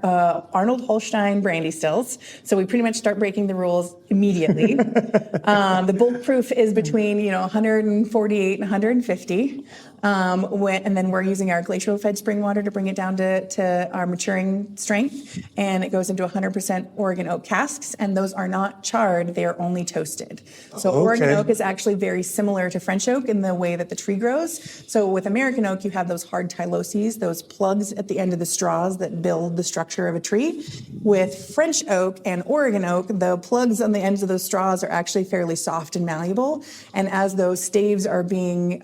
Arnold Holstein brandy stills. So we pretty much start breaking the rules immediately. The bulk proof is between 148 and 150. And then we're using our glacial fed spring water to bring it down to our maturing strength. And it goes into 100% Oregon oak casks. And those are not charred, they are only toasted. So Oregon oak is actually very similar to French oak in the way that the tree grows. So with American oak, you have those hard tyloses, those plugs at the end of the straws that build the structure of a tree. With French oak and Oregon oak, the plugs on the ends of those straws are actually fairly soft and malleable. And as those staves are being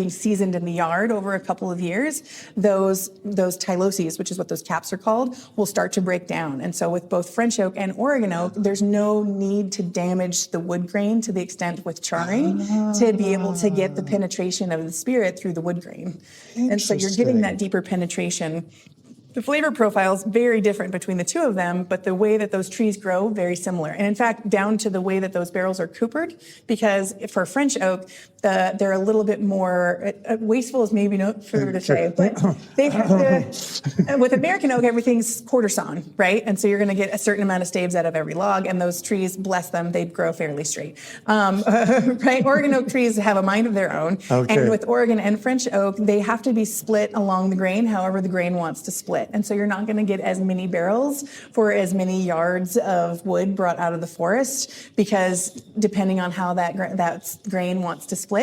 seasoned in the yard over a couple of years, those tyloses, which is what those caps are called, will start to break down. And so with both French oak and Oregon oak, there's no need to damage the wood grain to the extent with charring to be able to get the penetration of the spirit through the wood grain. And so you're getting that deeper penetration. The flavor profile is very different between the two of them, but the way that those trees grow, very similar. And in fact, down to the way that those barrels are coopered, because for French oak, they're a little bit more, wasteful is maybe not fair to say, but they have to, with American oak, everything's quarter sawn, right? And so you're gonna get a certain amount of staves out of every log, and those trees, bless them, they grow fairly straight. Right? Oregon oak trees have a mind of their own. And with Oregon and French oak, they have to be split along the grain, however the grain wants to split. And so you're not going to get as many barrels for as many yards of wood brought out of the forest, because depending on how that grain wants to split,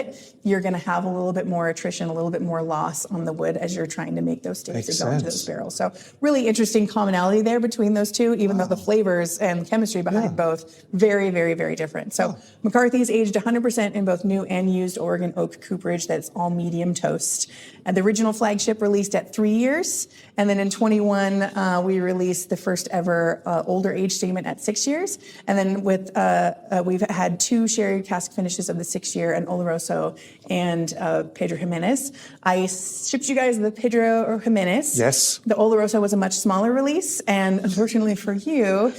you're going to have a little bit more attrition, a little bit more loss on the wood as you're trying to make those staves to go into those barrels. So really interesting commonality there between those two, even though the flavors and chemistry behind both very, very, very different. So McCarthy's aged 100% in both new and used Oregon oak cooperage. That's all medium toast. And the original flagship released at 3 years. And then in 21, we released the first ever older age statement at 6 years. And then we've had 2 sherry cask finishes of the 6-year, an Oloroso and Pedro Jimenez. I shipped you guys the Pedro Jimenez. Yes. The Oloroso was a much smaller release, and unfortunately for you,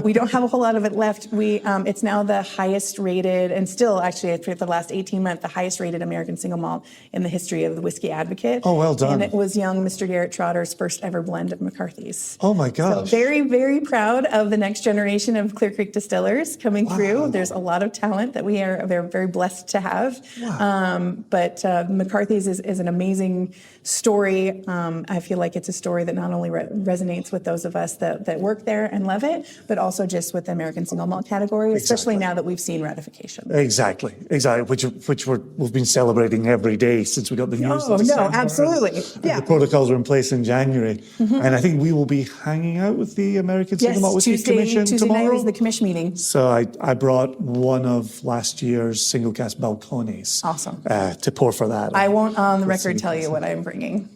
we don't have a whole lot of it left. It's now the highest rated, and still actually for the last 18 months, the highest rated American single malt in the history of the Whiskey Advocate. Oh, well done. And it was young Mr. Garrett Trotter's first ever blend of McCarthy's. Oh my gosh. So very, very proud of the next generation of Clear Creek distillers coming through. There's a lot of talent that we are very, very blessed to have. But McCarthy's is an amazing story. I feel like it's a story that not only resonates with those of us that work there and love it, but also just with the American single malt category, especially now that we've seen ratification. Exactly. Which we've been celebrating every day since we got the news. Oh, no, absolutely. The protocols are in place in January. And I think we will be hanging out with the American Single Malt Whiskey Commission Tuesday tomorrow. night is the commission meeting. So I brought one of last year's single cask balcones. Awesome. To pour for that. I won't on the record tell you what I'm bringing.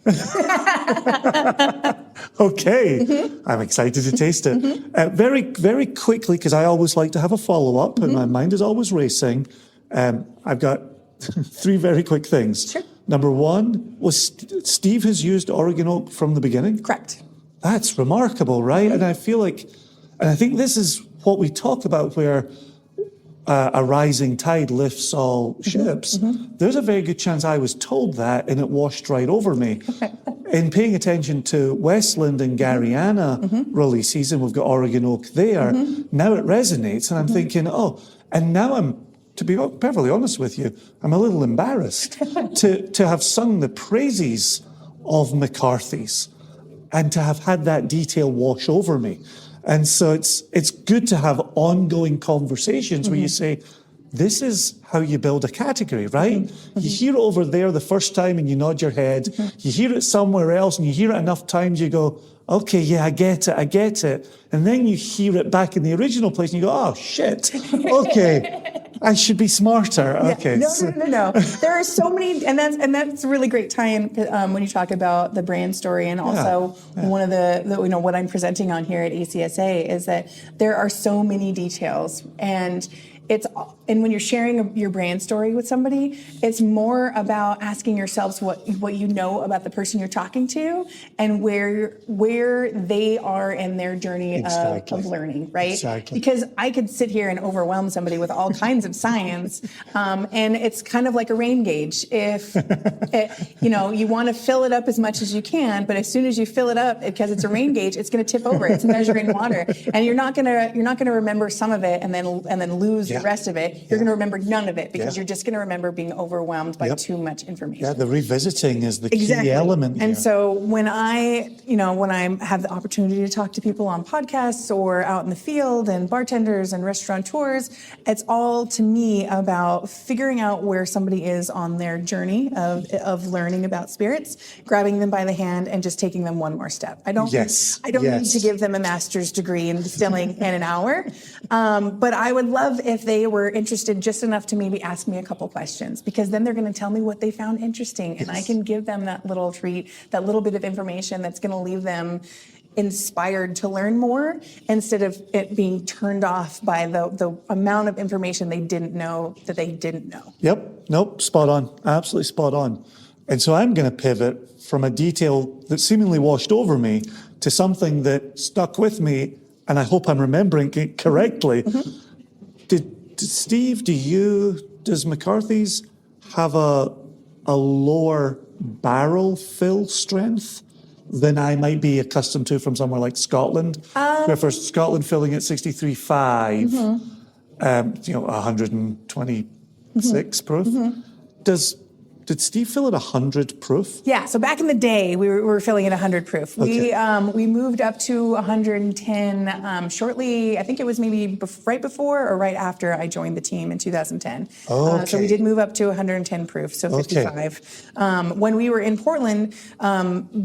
Okay. I'm excited to taste it. Very, very quickly, because I always like to have a follow-up and my mind is always racing. I've got 3 very quick things. Sure. Number 1 was Steve has used Oregon oak from the beginning. Correct. That's remarkable, right? And I feel like, and I think this is what we talk about where a rising tide lifts all ships. There's a very good chance I was told that and it washed right over me. In paying attention to Westland and Gariana releases, and we've got Oregon oak there, now it resonates and I'm thinking, and now to be perfectly honest with you, I'm a little embarrassed to have sung the praises of McCarthy's and to have had that detail wash over me. And so it's good to have ongoing conversations where you say, this is how you build a category, right? You hear it over there the first time and you nod your head. You hear it somewhere else and you hear it enough times, you go, okay, yeah, I get it. And then you hear it back in the original place and you go, oh, shit, okay. I should be smarter. Okay. No. There are so many, and that's a really great tie-in when you talk about the brand story, and also one of the what I'm presenting on here at ACSA is that there are so many details, and it's and when you're sharing your brand story with somebody, it's more about asking yourselves what you know about the person you're talking to and where they are in their journey of learning, right? Exactly. Because I could sit here and overwhelm somebody with all kinds of science, and it's kind of like a rain gauge. If you want to fill it up as much as you can, but as soon as you fill it up, because it's a rain gauge, it's going to tip over. It's measuring water, and you're not gonna remember some of it and then lose the rest of it. You're going to remember none of it because you're just going to remember being overwhelmed by too much information. Yeah, the revisiting is the key element here. And so when I have the opportunity to talk to people on podcasts or out in the field and bartenders and restaurateurs, it's all to me about figuring out where somebody is on their journey of learning about spirits, grabbing them by the hand and just taking them one more step. I don't need to give them a master's degree in distilling in an hour, but I would love if they were interested just enough to maybe ask me a couple questions, because then they're going to tell me what they found interesting, and I can give them that little treat, that little bit of information that's going to leave them inspired to learn more instead of it being turned off by the amount of information they didn't know that they didn't know. Yep. Nope. Spot on. Absolutely spot on. And so I'm going to pivot from a detail that seemingly washed over me to something that stuck with me, and I hope I'm remembering it correctly. Mm-hmm. Steve, does McCarthy's have a lower barrel fill strength than I might be accustomed to from somewhere like Scotland? Where for Scotland filling at 63.5, 126 proof. Mm-hmm. Did Steve fill at 100 proof? Yeah, so back in the day, we were filling at 100 proof. Okay. We moved up to 110 shortly. I think it was maybe right before or right after I joined the team in 2010. Okay. So we did move up to 110 proof, so 55. Okay. When we were in Portland,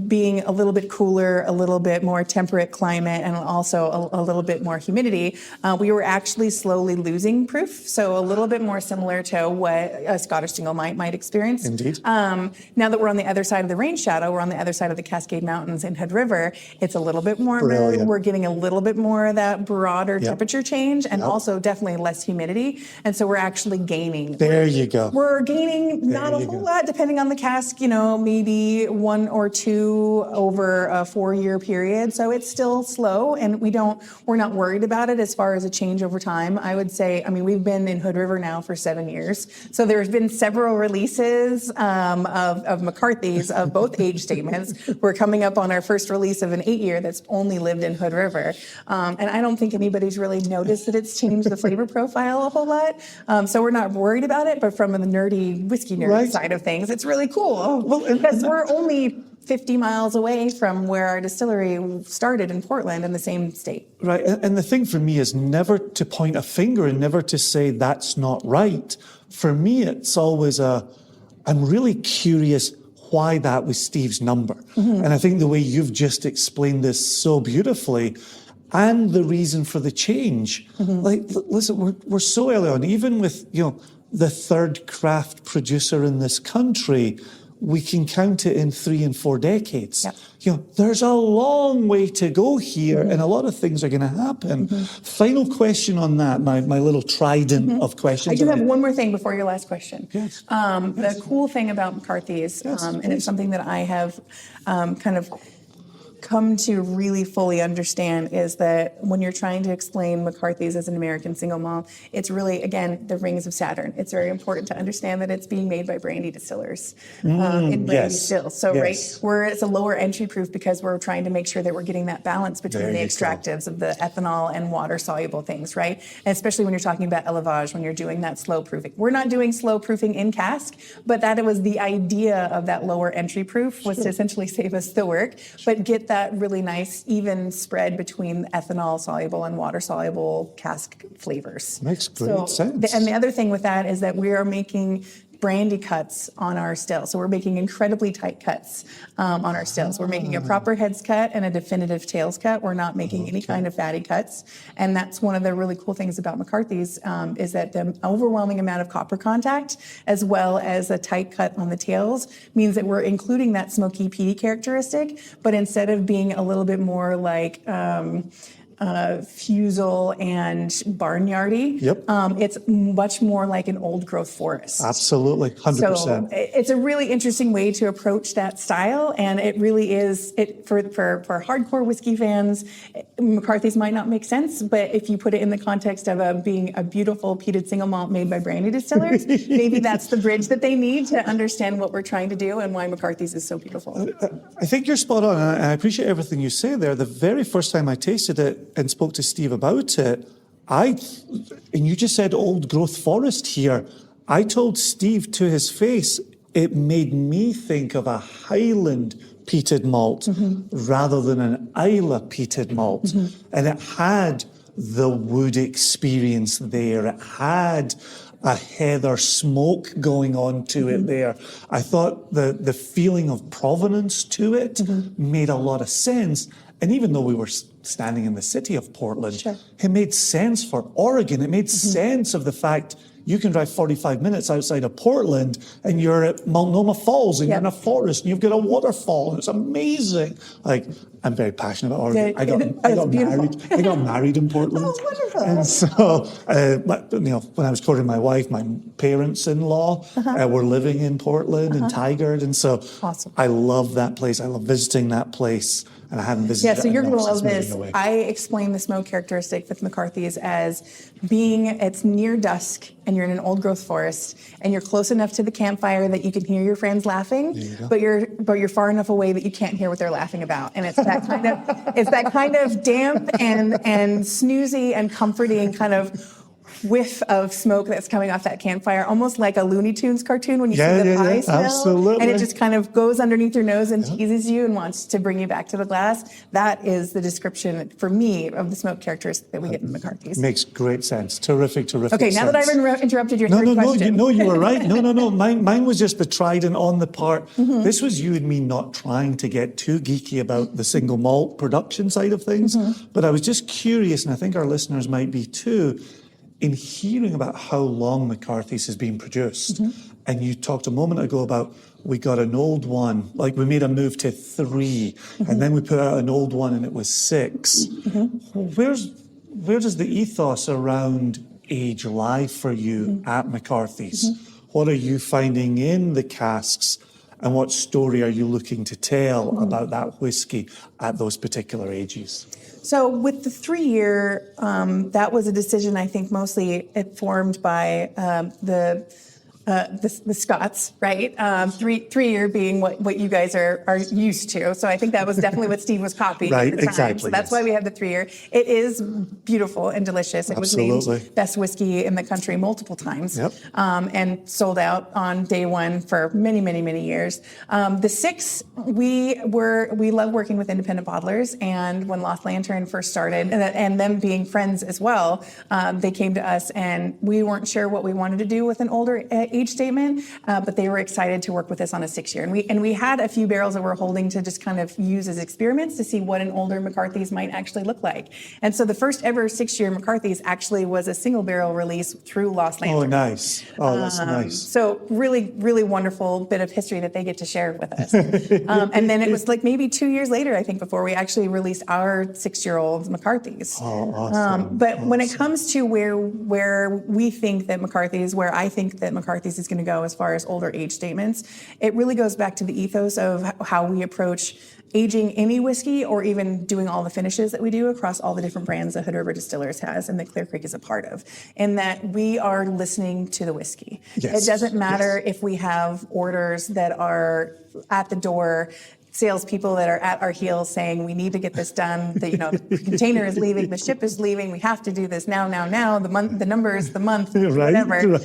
being a little bit cooler, a little bit more temperate climate, and also a little bit more humidity, we were actually slowly losing proof. So a little bit more similar to what a Scottish single malt might experience. Indeed. Now that we're on the other side of the rain shadow, we're on the other side of the Cascade Mountains in Hood River, it's a little bit more, we're getting a little bit more of that broader temperature change, and also definitely less humidity. And so we're actually gaining. There you go. We're gaining not a whole lot, depending on the cask, maybe 1 or 2 over a 4-year period. So it's still slow, and we're not worried about it as far as a change over time. I would say, we've been in Hood River now for 7 years. So there's been several releases of McCarthy's of both age statements. We're coming up on our first release of an 8-year that's only lived in Hood River. And I don't think anybody's really noticed that it's changed the flavor profile a whole lot. So we're not worried about it, but from the whiskey nerd side of things, it's really cool. Because we're only 50 miles away from where our distillery started in Portland in the same state. Right, and the thing for me is never to point a finger and never to say that's not right. For me, it's always I'm really curious why that was Steve's number. Mm-hmm. And I think the way you've just explained this so beautifully, and the reason for the change. Mm-hmm. Listen, we're so early on, even with, the third craft producer in this country, we can count it in 3 and 4 decades. Yep. There's a long way to go here, and a lot of things are going to happen. Mm-hmm. Final question on that, my little trident of questions. I do have one more thing before your last question. Yes. The cool thing about McCarthy's, and it's something that I have kind of come to really fully understand, is that when you're trying to explain McCarthy's as an American single malt, it's really, again, the rings of Saturn. It's very important to understand that it's being made by brandy distillers in brandy stills. So it's a lower entry proof because we're trying to make sure that we're getting that balance between the extractives of the ethanol and water soluble things, right? And especially when you're talking about élevage, when you're doing that slow proofing. We're not doing slow proofing in cask, but that was the idea of that lower entry proof, was to essentially save us the work, but get that really nice even spread between ethanol soluble and water soluble cask flavors. Makes great sense. And the other thing with that is that we are making brandy cuts on our stills. So we're making incredibly tight cuts on our stills. We're making a proper heads cut and a definitive tails cut. We're not making any kind of fatty cuts. And that's one of the really cool things about McCarthy's, is that the overwhelming amount of copper contact, as well as a tight cut on the tails, means that we're including that smoky peaty characteristic, but instead of being a little bit more like fusel and barnyardy. Yep. It's much more like an old growth forest. Absolutely, 100%. So it's a really interesting way to approach that style, and it really is for hardcore whiskey fans. McCarthy's might not make sense, but if you put it in the context of being a beautiful peated single malt made by brandy distillers, maybe that's the bridge that they need to understand what we're trying to do and why McCarthy's is so beautiful. I think you're spot on, and I appreciate everything you say there. The very first time I tasted it and spoke to Steve about it, and you just said old growth forest here. I told Steve to his face, it made me think of a Highland peated malt rather than an Isla peated malt. And it had the wood experience there. It had a heather smoke going on to it there. I thought the feeling of provenance to it made a lot of sense. And even though we were standing in the city of Portland, it made sense for Oregon. It made sense of the fact you can drive 45 minutes outside of Portland and you're at Multnomah Falls and you're in a forest and you've got a waterfall and it's amazing. Like, I'm very passionate about Oregon. I got married in Portland. Oh, wonderful. And so, when I was courting my wife, my parents-in-law were living in Portland and Tigard. And so I love that place. I love visiting that place. And I haven't visited. Yeah, so you're going to love this. I explain the smoke characteristic with McCarthy's as being it's near dusk and you're in an old growth forest and you're close enough to the campfire that you can hear your friends laughing, but you're far enough away that you can't hear what they're laughing about. And it's that kind of damp and snoozy and comforting kind of whiff of smoke that's coming off that campfire, almost like a Looney Tunes cartoon when you see the pie smell. Absolutely. And it just kind of goes underneath your nose and teases you and wants to bring you back to the glass. That is the description for me of the smoke characteristic that we get in McCarthy's. Makes great sense. Terrific sense. Okay, now that I've interrupted your third question. No, you were right. No. Mine was just the trident on the part. This was you and me not trying to get too geeky about the single malt production side of things, but I was just curious, and I think our listeners might be too, in hearing about how long McCarthy's has been produced. And you talked a moment ago about we got an old one, like we made a move to 3, and then we put out an old one and it was 6. Where does the ethos around age lie for you at McCarthy's? What are you finding in the casks, and what story are you looking to tell about that whiskey at those particular ages? So with the 3-year, that was a decision I think mostly informed by the Scots, right? 3-year being what you guys are used to. So I think that was definitely what Steve was copying at the time. Exactly. So that's why we have the 3-year. It is beautiful and delicious. It was named best whiskey in the country multiple times, and sold out on day one for many, many, many years. The 6, we love working with independent bottlers, and when Lost Lantern first started, and them being friends as well, they came to us, and we weren't sure what we wanted to do with an older age statement, but they were excited to work with us on a 6-year. And we had a few barrels that we're holding to just kind of use as experiments to see what an older McCarthy's might actually look like. And so the first ever 6-year McCarthy's actually was a single barrel release through Lost Lantern. Oh, nice. Oh, that's nice. So really, really wonderful bit of history that they get to share with us. And then it was like maybe 2 years later, I think, before we actually released our 6-year-old McCarthy's. Oh, awesome. But when it comes to where we think that McCarthy's, where I think that McCarthy's is going to go as far as older age statements, it really goes back to the ethos of how we approach aging any whiskey, or even doing all the finishes that we do across all the different brands that Hood River Distillers has and that Clear Creek is a part of, and that we are listening to the whiskey. It doesn't matter if we have orders that are at the door, salespeople that are at our heels saying, we need to get this done, the container is leaving, the ship is leaving, we have to do this now, the month, the numbers, the month, whatever.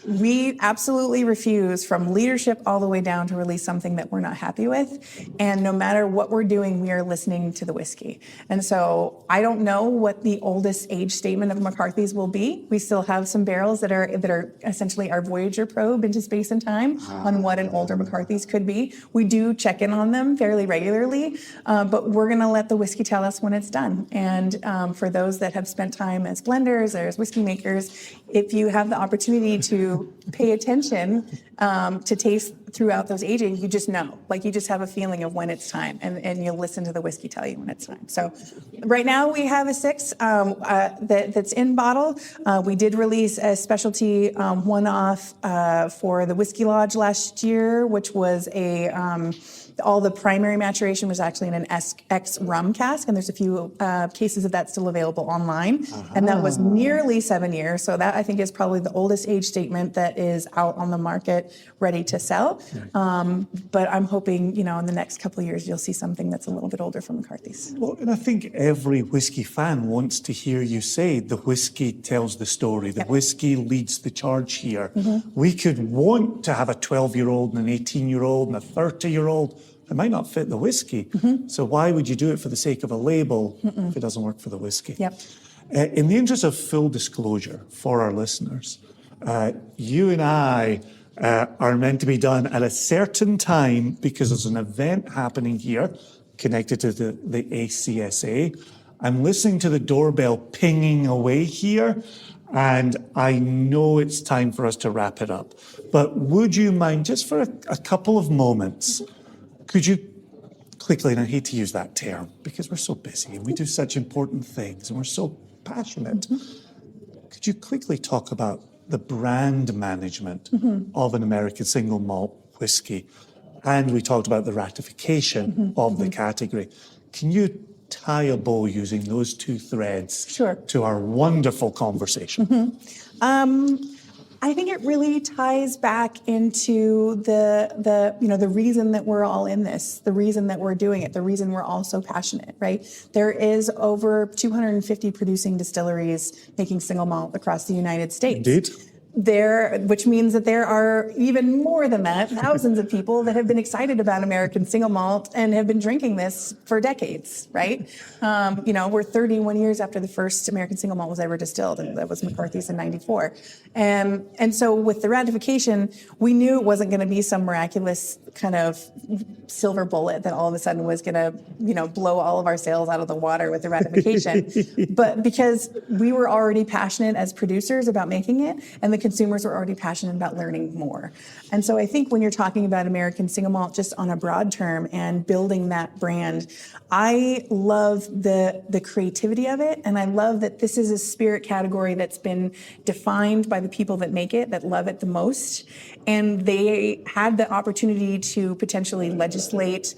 We absolutely refuse, from leadership all the way down, to release something that we're not happy with. And no matter what we're doing, we are listening to the whiskey. And so I don't know what the oldest age statement of McCarthy's will be. We still have some barrels that are essentially our Voyager probe into space and time on what an older McCarthy's could be. We do check in on them fairly regularly, but we're going to let the whiskey tell us when it's done. And for those that have spent time as blenders or as whiskey makers, if you have the opportunity to to pay attention to taste throughout those aging, you just know. Like, you just have a feeling of when it's time, and you'll listen to the whiskey tell you when it's time. So right now we have a 6 that's in bottle. We did release a specialty one-off for the Whiskey Lodge last year, which was all the primary maturation was actually in an X rum cask, and there's a few cases of that still available online. And that was nearly 7 years. So that, I think, is probably the oldest age statement that is out on the market ready to sell. But I'm hoping, in the next couple of years, you'll see something that's a little bit older from McCarthy's. Well, and I think every whiskey fan wants to hear you say the whiskey tells the story. The whiskey leads the charge here. We could want to have a 12-year-old and an 18-year-old and a 30-year-old. It might not fit the whiskey. So why would you do it for the sake of a label if it doesn't work for the whiskey? In the interest of full disclosure for our listeners, you and I are meant to be done at a certain time because there's an event happening here connected to the ACSA. I'm listening to the doorbell pinging away here, and I know it's time for us to wrap it up. But would you mind, just for a couple of moments, could you quickly, and I hate to use that term because we're so busy and we do such important things and we're so passionate, could you quickly talk about the brand management of an American single malt whiskey? And we talked about the ratification of the category. Can you tie a bow using those two threads to our wonderful conversation? I think it really ties back into the reason that we're all in this, the reason that we're doing it, the reason we're all so passionate, right? There is over 250 producing distilleries making single malt across the United States. Indeed. Which means that there are even more than that, thousands of people that have been excited about American single malt and have been drinking this for decades, right? We're 31 years after the first American single malt was ever distilled, and that was McCarthy's in '94. And so with the ratification, we knew it wasn't going to be some miraculous kind of silver bullet that all of a sudden was going to, blow all of our sales out of the water with the ratification. But because we were already passionate as producers about making it, and the consumers were already passionate about learning more. And so I think when you're talking about American single malt just on a broad term and building that brand, I love the creativity of it. And I love that this is a spirit category that's been defined by the people that make it, that love it the most. And they had the opportunity to potentially legislate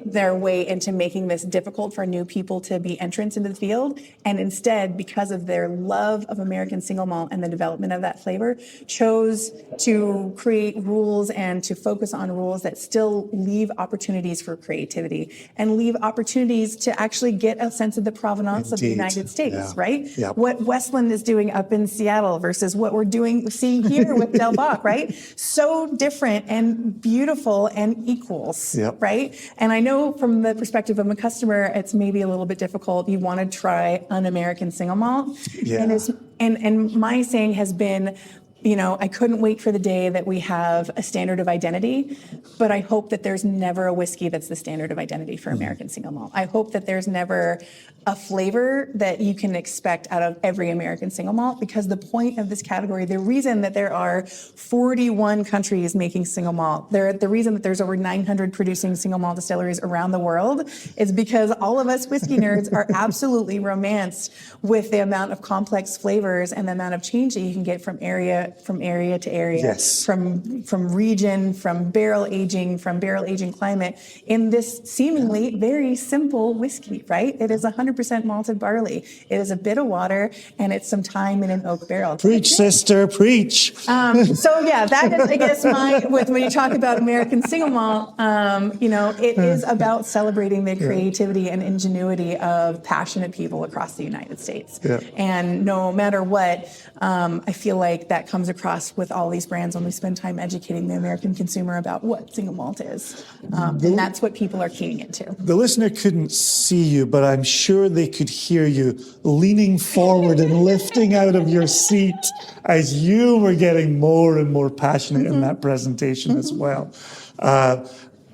their way into making this difficult for new people to be entrants into the field. And instead, because of their love of American single malt and the development of that flavor, chose to create rules and to focus on rules that still leave opportunities for creativity and leave opportunities to actually get a sense of the provenance of the United States, right? What Westland is doing up in Seattle versus what we're seeing here with Del Bach, right? So different and beautiful and equals, right? And I know from the perspective of a customer, it's maybe a little bit difficult. You want to try an American single malt. And my saying has been, I couldn't wait for the day that we have a standard of identity, but I hope that there's never a whiskey that's the standard of identity for American single malt. I hope that there's never a flavor that you can expect out of every American single malt, because the point of this category, the reason that there are 41 countries making single malt, the reason that there's over 900 producing single malt distilleries around the world is because all of us whiskey nerds are absolutely romanced with the amount of complex flavors and the amount of change that you can get from area to area, from region, from barrel aging climate in this seemingly very simple whiskey, right? It is 100% malted barley. It is a bit of water and it's some thyme in an oak barrel. Preach, sister, preach. That is, I guess, when you talk about American single malt, it is about celebrating the creativity and ingenuity of passionate people across the United States. And no matter what, I feel like that comes across with all these brands when we spend time educating the American consumer about what single malt is. And that's what people are keying into. The listener couldn't see you, but I'm sure they could hear you leaning forward and lifting out of your seat as you were getting more and more passionate in that presentation as well.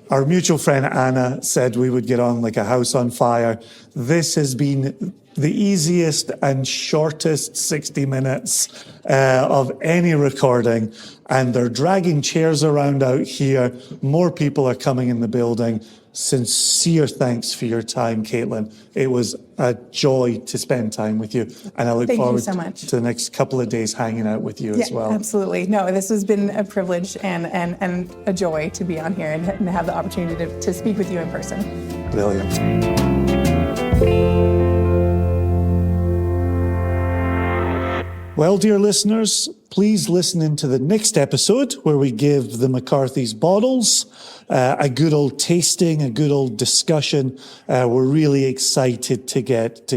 Our mutual friend Anna said we would get on like a house on fire. This has been the easiest and shortest 60 minutes of any recording. And they're dragging chairs around out here. More people are coming in the building. Sincere thanks for your time, Caitlin. It was a joy to spend time with you. And I look forward to the next couple of days hanging out with you as well. Absolutely. No, this has been a privilege and a joy to be on here and have the opportunity to speak with you in person. Brilliant. Well, dear listeners, please listen into the next episode where we give the McCarthy's bottles a good old tasting, a good old discussion. We're really excited to get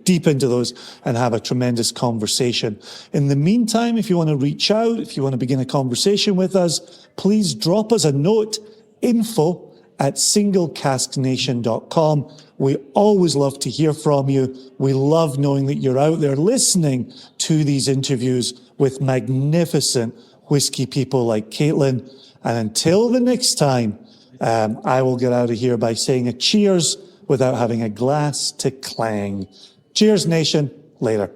deep into those and have a tremendous conversation. In the meantime, if you want to reach out, if you want to begin a conversation with us, please drop us a note, info@singlecasknation.com. We always love to hear from you. We love knowing that you're out there listening to these interviews with magnificent whiskey people like Caitlin. And until the next time, I will get out of here by saying a cheers without having a glass to clang. Cheers, nation. Later.